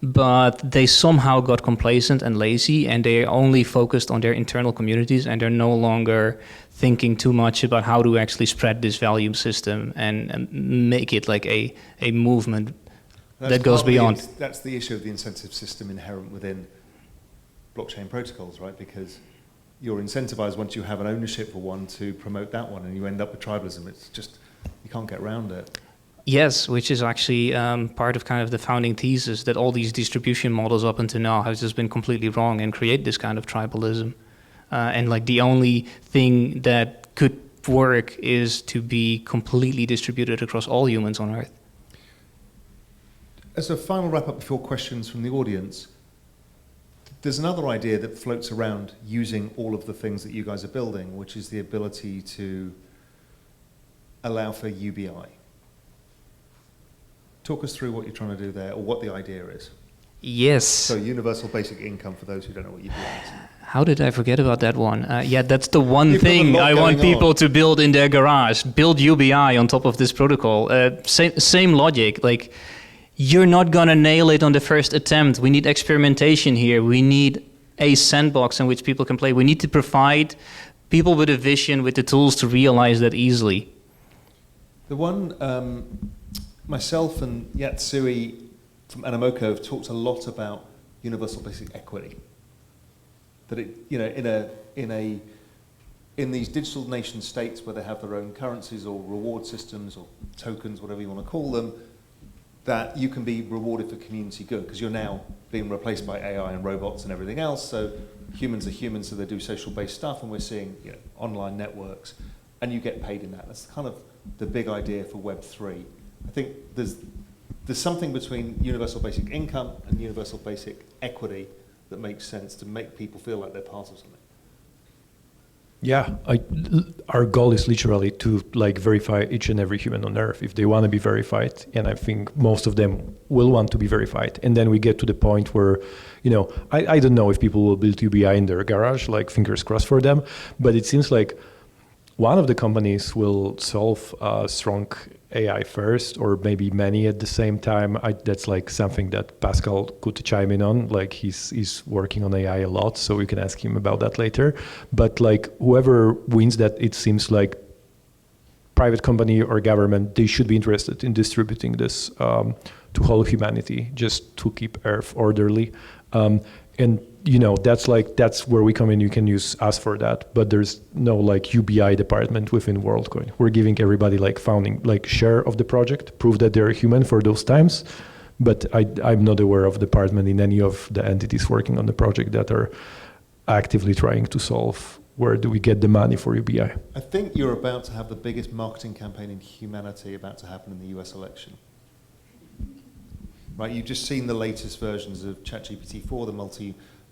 But they somehow got complacent and lazy, and they only focused on their internal communities, and they're no longer thinking too much about how to actually spread this value system and make it like a movement that goes beyond. That's the issue of the incentive system inherent within blockchain protocols, right? Because you're incentivized once you have an ownership for one to promote that one, and you end up with tribalism. It's just, you can't get around it. Yes, which is actually part of kind of the founding thesis that all these distribution models up until now have just been completely wrong and create this kind of tribalism. And like the only thing that could work is to be completely distributed across all humans on Earth. As a final wrap up before questions from the audience, there's another idea that floats around using all of the things that you guys are building, which is the ability to allow for UBI. Talk us through what you're trying to do there, or what the idea is. Yes. So universal basic income for those who don't know what UBI is. How did I forget about that one? Yeah, that's the one You've got a thing lot I want going people on. to build in their garage. Build UBI on top of this protocol. Same logic. Like, you're not going to nail it on the first attempt. We need experimentation here. We need a sandbox in which people can play. We need to provide people with a vision, with the tools to realize that easily. The one, myself and Yatsui from Animoco have talked a lot about universal basic equity. That it, in these digital nation states where they have their own currencies or reward systems or tokens, whatever you want to call them, that you can be rewarded for community good, because you're now being replaced by AI and robots and everything else. So humans are humans, so they do social-based stuff, and we're seeing online networks, and you get paid in that. That's kind of the big idea for Web3. I think there's something between universal basic income and universal basic equity that makes sense to make people feel like they're part of something. Yeah, our goal is literally to verify each and every human on Earth if they want to be verified, and I think most of them will want to be verified. And then we get to the point where, I don't know if people will build UBI in their garage, fingers crossed for them, but it seems like one of the companies will solve strong AI first, or maybe many at the same time. That's something that Pascal could chime in on. He's working on AI a lot, so we can ask him about that later. But whoever wins that, it seems like private company or government, they should be interested in distributing this to whole humanity, just to keep Earth orderly. And that's where we come in. You can use us for that, but there's no UBI department within Worldcoin. We're giving everybody founding share of the project, prove that they're human for those times. But I'm not aware of department in any of the entities working on the project that are actively trying to solve where do we get the money for UBI. I think you're about to have the biggest marketing campaign in humanity about to happen in the US election. Right, you've just seen the latest versions of ChatGPT-4, the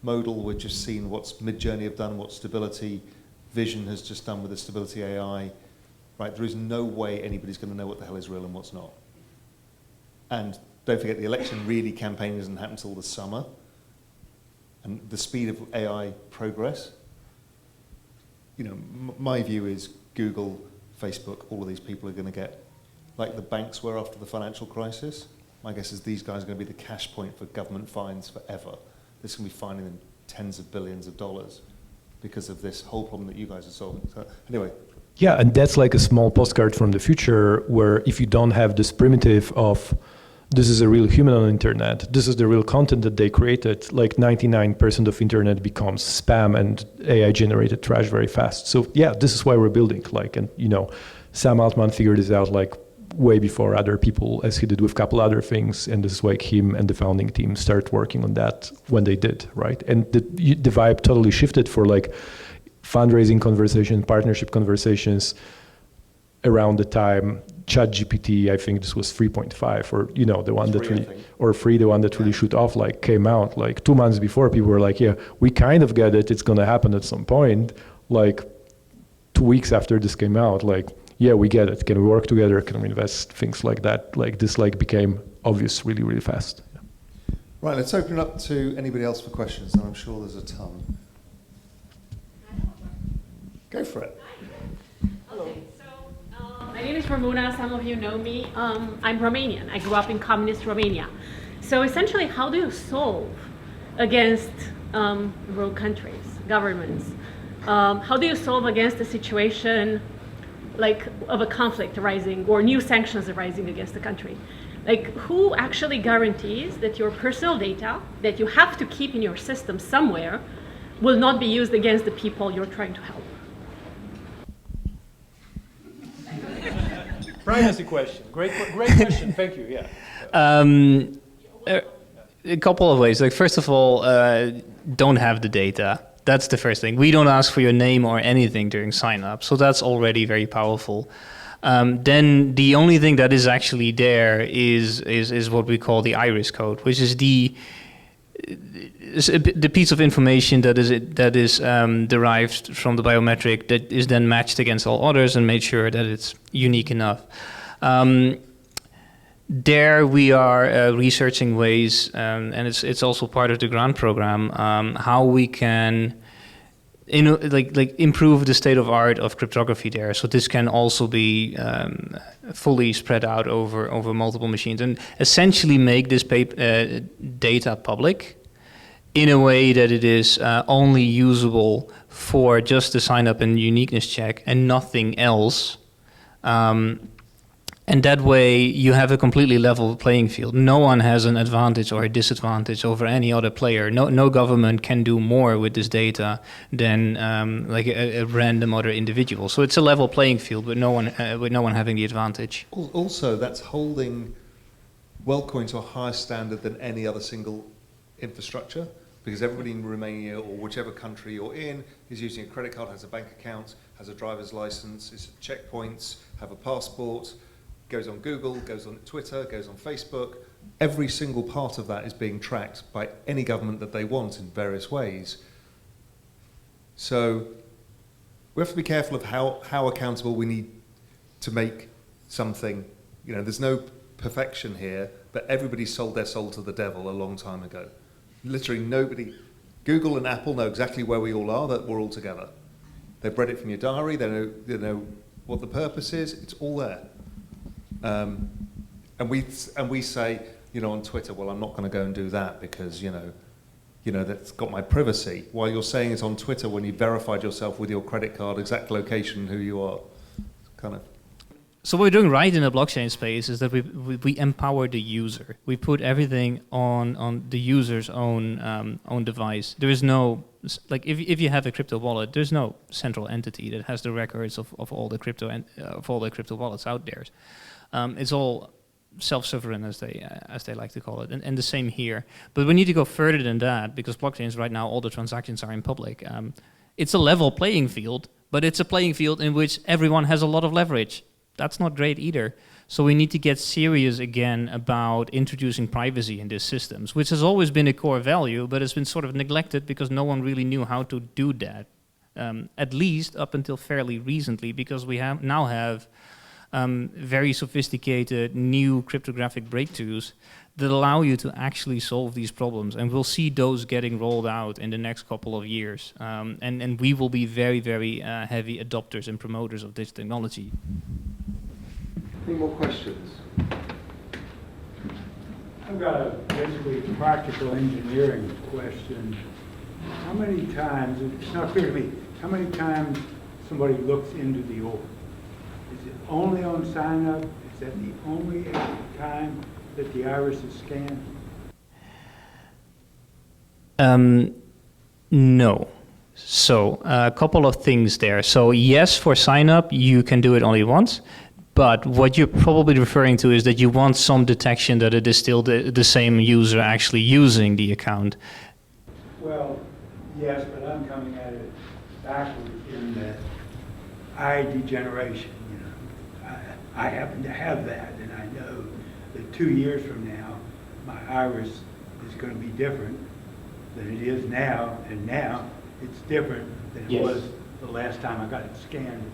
modal. We're just seeing what's Midjourney have done, what Stability Vision has just done with the Stability AI. Right, there is no way anybody's going to know what the hell is real and what's not. And don't forget, the election really campaign doesn't happen until the summer. And the speed of AI progress, you know, my view is Google, Facebook, all of these people are going to get, like the banks were after the financial crisis. My guess is these guys are going to be the cash point for government fines forever. This is going to be fining them tens of billions of dollars because of this whole problem that you guys are solving. So anyway. Yeah, and that's like a small postcard from the future where if you don't have this primitive of this is a real human on the internet, this is the real content that they created, like 99% of internet becomes spam and AI generated trash very fast. So yeah, this is why we're building, like, and you know, Sam Altman figured this out like way before other people, as he did with a couple other things, and this is why him and the founding team started working on that when they did, right? And the vibe totally shifted for like fundraising conversation, partnership conversations around the time ChatGPT, I think this was 3.5, or you know, the one that really, or 3, the one that really shoot off, like came out like 2 months before. People were like, yeah, we kind of get it, it's gonna happen at some point. Like 2 weeks after this came out, like, yeah, we get it. Can we work together? Can we invest? Things like that. Like this, like became obvious really, really fast. Yeah. Right, let's open it up to anybody else for questions, and I'm sure there's a ton. Go for it. Okay, so my name is Ramona. Some of you know me. I'm Romanian. I grew up in communist Romania. So essentially, how do you solve against rogue countries, governments? How do you solve against a situation like of a conflict arising or new sanctions arising against the country? Like, who actually guarantees that your personal data that you have to keep in your system somewhere will not be used against the people you're trying to help? Privacy question. Great question. Thank you. Yeah. A couple of ways. Like, first of all, don't have the data. That's the first thing. We don't ask for your name or anything during sign up, so that's already very powerful. Then the only thing that is actually there is what we call the iris code, which is the piece of information that is derived from the biometric that is then matched against all others and made sure that it's unique enough. There we are researching ways, and it's also part of the grant program, how we can improve the state of art of cryptography there. So this can also be fully spread out over multiple machines and essentially make this data public in a way that it is only usable for just the sign up and uniqueness check and nothing else. And that way you have a completely level playing field. No one has an advantage or a disadvantage over any other player. No government can do more with this data than like a random other individual. So it's a level playing field, but no one having the advantage. Also, that's holding Worldcoin to a higher standard than any other single infrastructure, because everybody in Romania or whichever country you're in is using a credit card, has a bank account, has a driver's license, is at checkpoints, have a passport, goes on Google, goes on Twitter, goes on Facebook. Every single part of that is being tracked by any government that they want in various ways. So we have to be careful of how accountable we need to make something. You know, there's no perfection here, but everybody sold their soul to the devil a long time ago. Literally nobody, Google and Apple know exactly where we all are, that we're all together. They've read it from your diary, they know what the purpose is, it's all there. And we say, you know, on Twitter, well, I'm not going to go and do that because, you know, that's got my privacy. While you're saying it on Twitter when you verified yourself with your credit card, exact location, who you are, kind of. So what we're doing right in the blockchain space is that we empower the user. We put everything on the user's own device. There is no, like, if you have a crypto wallet, there's no central entity that has the records of all the crypto wallets out there. It's all self-sovereign, as they like to call it, and the same here. But we need to go further than that, because blockchains right now, all the transactions are in public. It's a level playing field, but it's a playing field in which everyone has a lot of leverage. That's not great either. So we need to get serious again about introducing privacy in these systems, which has always been a core value, but it's been sort of neglected because no one really knew how to do that, at least up until fairly recently, because we now have very sophisticated new cryptographic breakthroughs that allow you to actually solve these problems. And we'll see those getting rolled out in the next couple of years. And we will be very, very heavy adopters and promoters of this technology. Any more questions? I've got a basically practical engineering question. How many times, it's not clear to me, how many times somebody looks into the org? Is it only on sign up? Is that the only time that the iris is scanned? No. So a couple of things there. So yes, for sign up, you can do it only once. But what you're probably referring to is that you want some detection that it is still the same user actually using the account. Well, yes, but I'm coming at it backwards in that ID generation. You know, I happen to have that, and I know that 2 years from now, my iris is going to be different than it is now, and now it's different than it was the last time I got it scanned.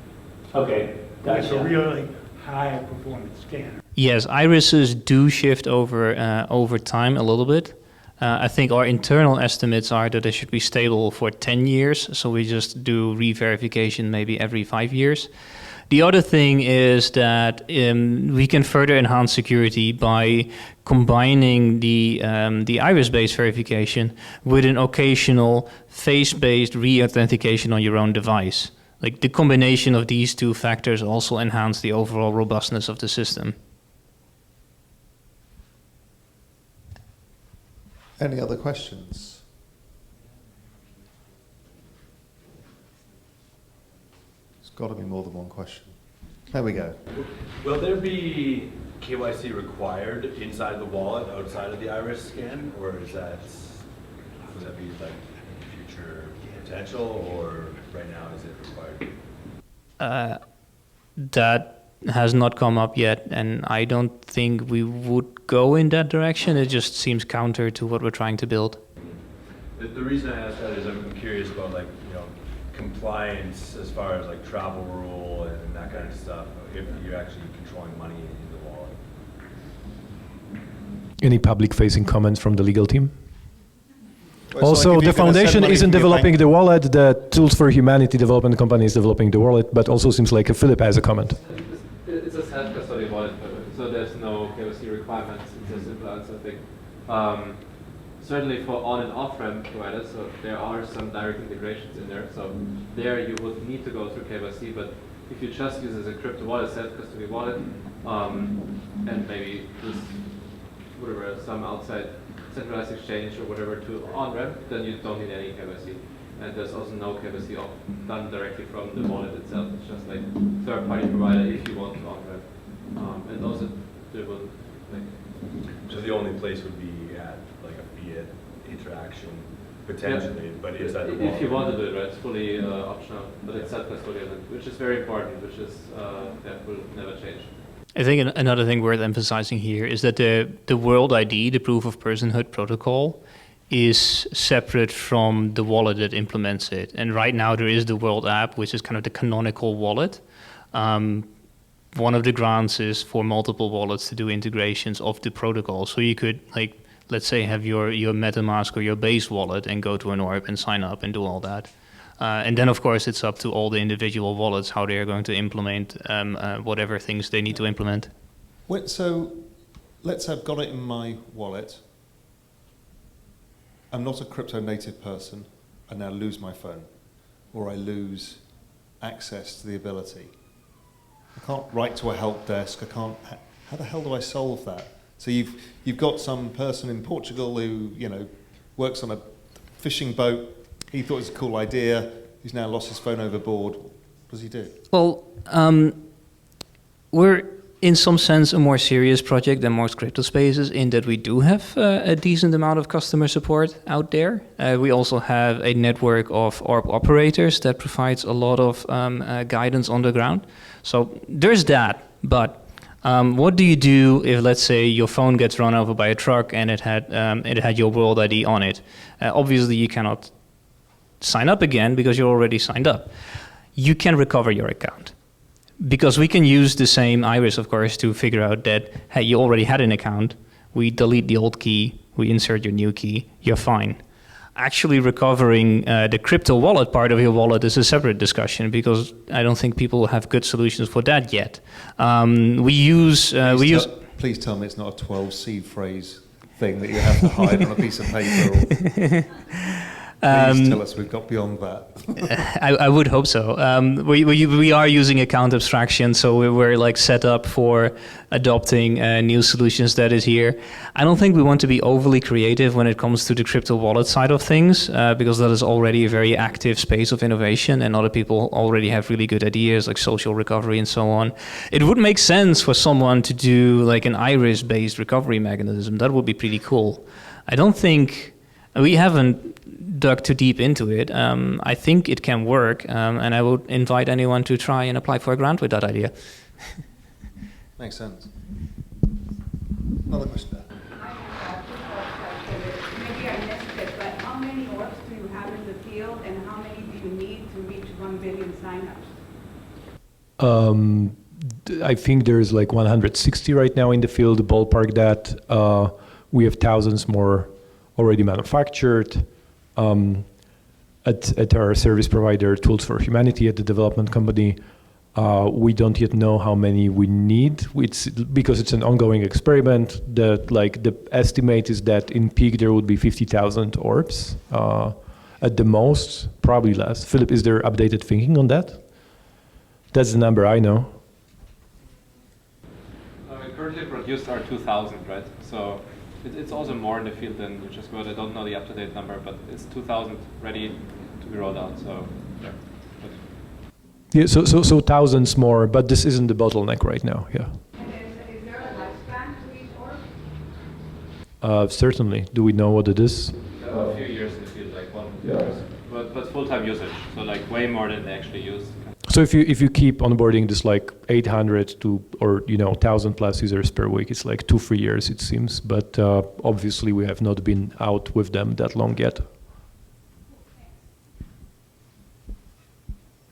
Okay, gotcha. It's a really high performance scanner. Yes, irises do shift over time a little bit. I think our internal estimates are that they should be stable for 10 years, so we just do re-verification maybe every 5 years. The other thing is that we can further enhance security by combining the iris-based verification with an occasional face-based re-authentication on your own device. Like the combination of these two factors also enhance the overall robustness of the system. Any other questions? There's got to be more than one question. There we go. Will there be KYC required inside the wallet, outside of the iris scan, or is that, would that be like future potential, or right now is it required? That has not come up yet, and I don't think we would go in that direction. It just seems counter to what we're trying to build. The reason I ask that is I'm curious about, like, you know, compliance as far as like travel rule and that kind of stuff, if you're actually controlling money in the wallet. Any public-facing comments from the legal team? Well, Also, like the foundation isn't developing the wallet, the Tools for Humanity development company is developing the wallet, but also seems like Philip has a comment. It's a self-custody wallet, so there's no KYC requirements. It's a simple answer, I think. Certainly for on and off-ramp providers, so there are some direct integrations in there. So there you would need to go through KYC, but if you just use it as a crypto wallet, self-custody wallet, and maybe just whatever, some outside centralized exchange or whatever to on-ramp, then you don't need any KYC. And there's also no KYC done directly from the wallet itself. It's just like third-party provider if you want to on-ramp. And also there will, like, So the only place would be at like a fiat interaction potentially, but is that the wallet? if you want to do it, right? It's fully optional, but it's self-custodial, which is very important, which is that will never change. I think another thing worth emphasizing here is that the World ID, the proof of personhood protocol, is separate from the wallet that implements it. And right now there is the World app, which is kind of the canonical wallet. One of the grants is for multiple wallets to do integrations of the protocol. So you could, like, let's say, have your MetaMask or your base wallet and go to an orb and sign up and do all that. And then, of course, it's up to all the individual wallets how they are going to implement whatever things they need to implement. So let's say I've got it in my wallet. I'm not a crypto native person. I now lose my phone, or I lose access to the ability. I can't write to a help desk. I can't. How the hell do I solve that? So you've got some person in Portugal who, you know, works on a fishing boat. He thought it was a cool idea. He's now lost his phone overboard. What does he do? Well, we're in some sense a more serious project than most crypto spaces in that we do have a decent amount of customer support out there. We also have a network of orb operators that provides a lot of guidance on the ground. So there's that, but What do you do if, let's say, your phone gets run over by a truck and it had your World ID on it? Obviously, you cannot sign up again because you're already signed up. You can recover your account. Because we can use the same iris, of course, to figure out that, hey, you already had an account. We delete the old key, we insert your new key, you're fine. Actually recovering the crypto wallet part of your wallet is a separate discussion because I don't think people have good solutions for that yet. Please tell me it's not a 12 seed phrase thing that you have to hide on a piece of paper. Please tell us we've got beyond that. I would hope so. We are using account abstraction, so we're like set up for adopting new solutions that is here. I don't think we want to be overly creative when it comes to the crypto wallet side of things, because that is already a very active space of innovation, and other people already have really good ideas like social recovery and so on. It would make sense for someone to do like an iris-based recovery mechanism. That would be pretty cool. I don't think we haven't dug too deep into it. I think it can work, and I would invite anyone to try and apply for a grant with that idea. Makes sense. Another question there. Maybe I missed it, but how many orbs do you have in the field, and how many do you need to reach 1 billion signups? I think there's like 160 right now in the field, ballpark that. We have thousands more already manufactured. At our service provider, Tools for Humanity, at the development company, we don't yet know how many we need. Because it's an ongoing experiment. The estimate is that in peak there would be 50,000 orbs at the most, probably less. Philip, is there updated thinking on that? That's the number I know. Currently produced are 2,000, right? So it's also more in the field than you just got. I don't know the up-to-date number, but it's 2,000 ready to be rolled out. So yeah. Yeah, so thousands more, but this isn't the bottleneck right now. Yeah. And is there a lifespan to each orb? Certainly. Do we know what it is? A few years in the field, like 1 years. But full-time usage, so like way more than they actually use. So if you keep onboarding this like 800 to 1,000 plus users per week, it's like 2-3 years it seems. But obviously we have not been out with them that long yet.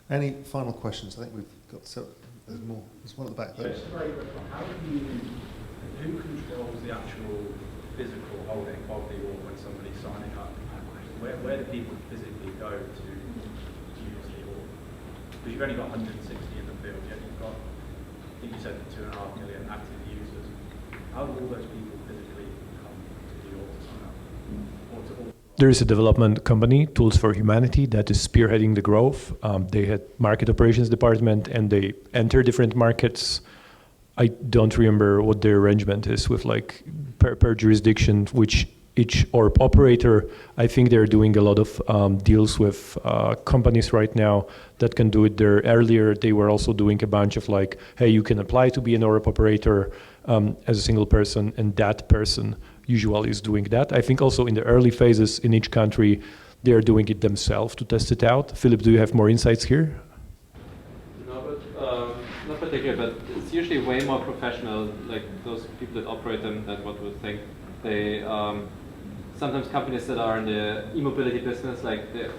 Any final questions? I think we've got there's more. There's one at the back there. Just a very quick one. Who controls the actual physical holding of the orb when somebody's signing up? Where do people physically go to use the orb? Because you've only got 160 in the field, yet you've got, I think you said 2.5 million active users. How do all those people physically come to the orb to sign up? There is a development company, Tools for Humanity, that is spearheading the growth. They had market operations department and they enter different markets. I don't remember what their arrangement is with like per jurisdiction, which each orb operator. I think they're doing a lot of deals with companies right now that can do it there. Earlier, they were also doing a bunch of like, hey, you can apply to be an orb operator as a single person, and that person usually is doing that. I think also in the early phases in each country, they are doing it themselves to test it out. Philip, do you have more insights here? No, but not particularly, but it's usually way more professional, like those people that operate them, than what we think. They, sometimes companies that are in the e-mobility business, like they,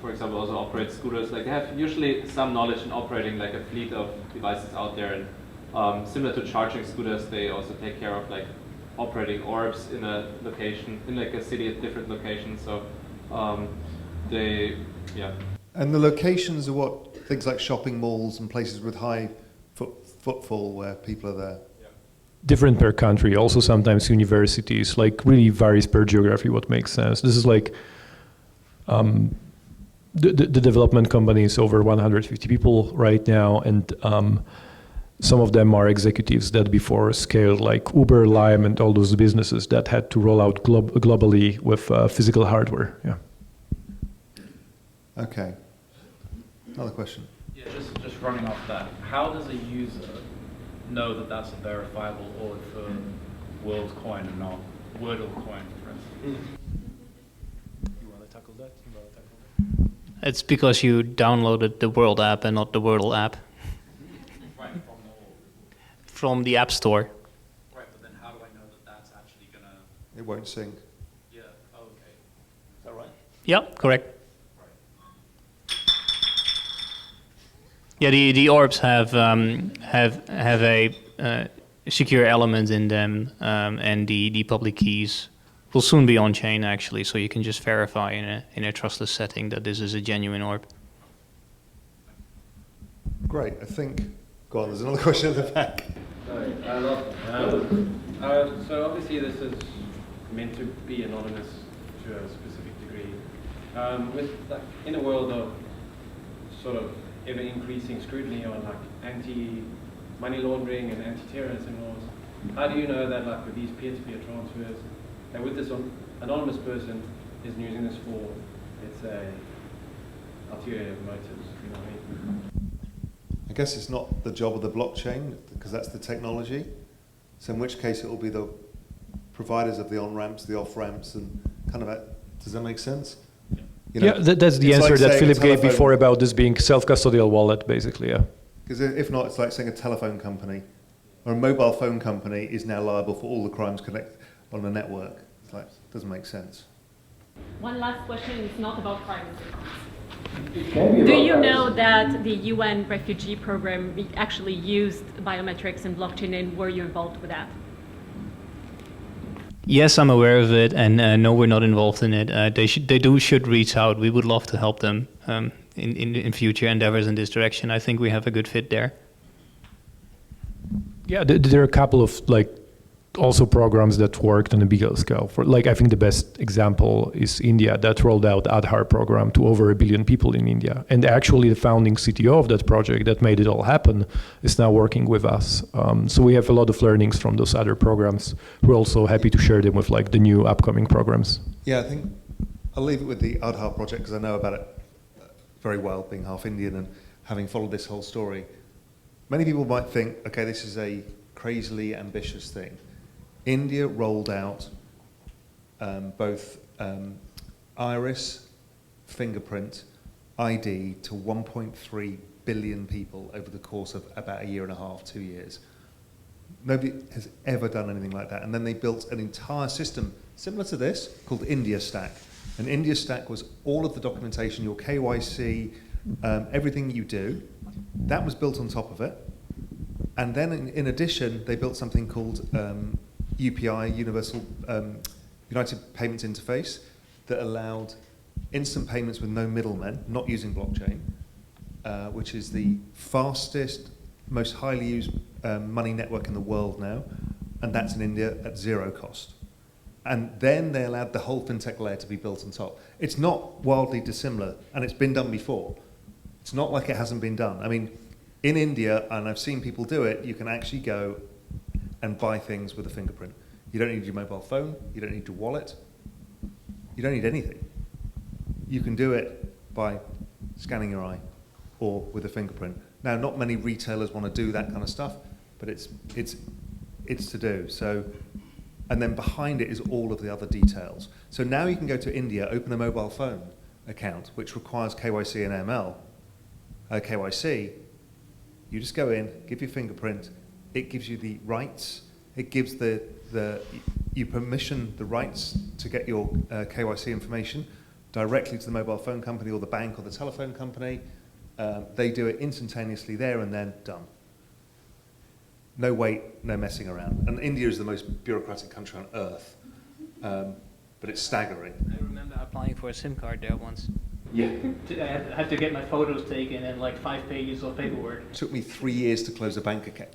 for example, also operate scooters, like they have usually some knowledge in operating like a fleet of devices out there. And similar to charging scooters, they also take care of like operating orbs in a location, in like a city at different locations. So yeah. And the locations are what? Things like shopping malls and places with high footfall where people are there? Yeah. Different per country, also sometimes universities, like really varies per geography what makes sense. This is like the development company is over 150 people right now, and some of them are executives that before scaled like Uber, Lime, and all those businesses that had to roll out globally with physical hardware. Yeah. Okay. Another question. Yeah, just running off that. How does a user know that that's a verifiable orb for Worldcoin and not Worldcoin, for instance? You want to tackle that? It's because you downloaded the World app and not the Wordle app. from the App Store. Right, but then how do I know that that's actually going to... It won't sync. Yeah, okay. Is that right? Yeah, correct. Yeah, the orbs have a secure element in them, and the public keys will soon be on chain actually, so you can just verify in a trustless setting that this is a genuine orb. Great. I think. Go on. There's another question at the back. Sorry, I love. So obviously this is meant to be anonymous to a specific degree. With like in a world of sort of ever increasing scrutiny on like anti-money laundering and anti-terrorism laws, how do you know that like with these peer-to-peer transfers, that with this anonymous person isn't using this for, let's say, ulterior motives? You know what I mean? I guess it's not the job of the blockchain because that's the technology. So in which case it will be the providers of the on-ramps, the off-ramps, and kind of does that make sense? You know, that's the it's answer like that saying Philip a gave telephone- before about this being self-custodial wallet, basically, yeah. Because if not, it's like saying a telephone company or a mobile phone company is now liable for all the crimes connected on a network. It's like, it doesn't make sense. One last question is not about privacy. Do you know that the UN refugee program actually used biometrics and blockchain, and were you involved with that? Yes, I'm aware of it, and no, we're not involved in it. They should reach out. We would love to help them in future endeavors in this direction. I think we have a good fit there. Yeah, there are a couple of like also programs that worked on a bigger scale. For like, I think the best example is India that rolled out Aadhaar program to over 1 billion people in India. And actually the founding CTO of that project that made it all happen is now working with us. So we have a lot of learnings from those other programs. We're also happy to share them with like the new upcoming programs. Yeah, I think I'll leave it with the Aadhaar project because I know about it very well, being half Indian and having followed this whole story. Many people might think, okay, this is a crazily ambitious thing. India rolled out both iris, fingerprint, ID to 1.3 billion people over the course of about a year and a half, 2 years. Nobody has ever done anything like that. And then they built an entire system similar to this called India Stack. And India Stack was all of the documentation, your KYC, everything you do. That was built on top of it. And then in addition, they built something called UPI, Universal United Payments Interface, that allowed instant payments with no middlemen, not using blockchain, which is the fastest, most highly used money network in the world now, and that's in India at zero cost. And then they allowed the whole fintech layer to be built on top. It's not wildly dissimilar, and it's been done before. It's not like it hasn't been done. I mean, in India, and I've seen people do it, you can actually go and buy things with a fingerprint. You don't need your mobile phone, you don't need your wallet, you don't need anything. You can do it by scanning your eye or with a fingerprint. Now, not many retailers want to do that kind of stuff, but it's to do. So, and then behind it is all of the other details. So now you can go to India, open a mobile phone account, which requires KYC and ML. KYC, you just go in, give your fingerprint, it gives you the rights, it gives you permission the rights to get your KYC information directly to the mobile phone company or the bank or the telephone company. They do it instantaneously there and then, done. No wait, no messing around. And India is the most bureaucratic country on earth, but it's staggering. I remember applying for a SIM card there once. Yeah. I had to get my photos taken and like 5 pages of paperwork. It took me 3 years to close a bank account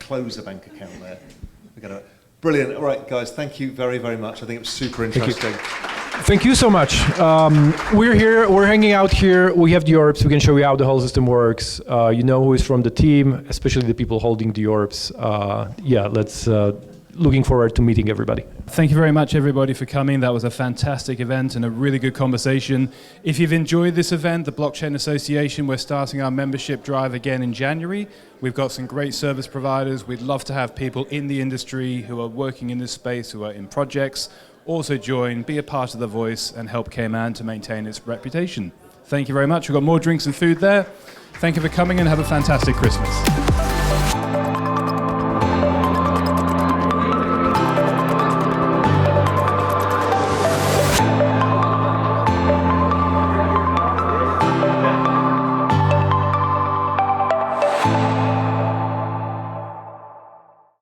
there. Brilliant. All right, guys, thank you very, very much. I think it was super interesting. Thank you so much. We're here, we're hanging out here. We have the orbs. We can show you how the whole system works. You know who is from the team, especially the people holding the orbs. Looking forward to meeting everybody. Thank you very much, everybody, for coming. That was a fantastic event and a really good conversation. If you've enjoyed this event, the Blockchain Association, we're starting our membership drive again in January. We've got some great service providers. We'd love to have people in the industry who are working in this space, who are in projects, also join, be a part of the voice, and help Cayman to maintain its reputation. Thank you very much. We've got more drinks and food there. Thank you for coming and have a fantastic Christmas.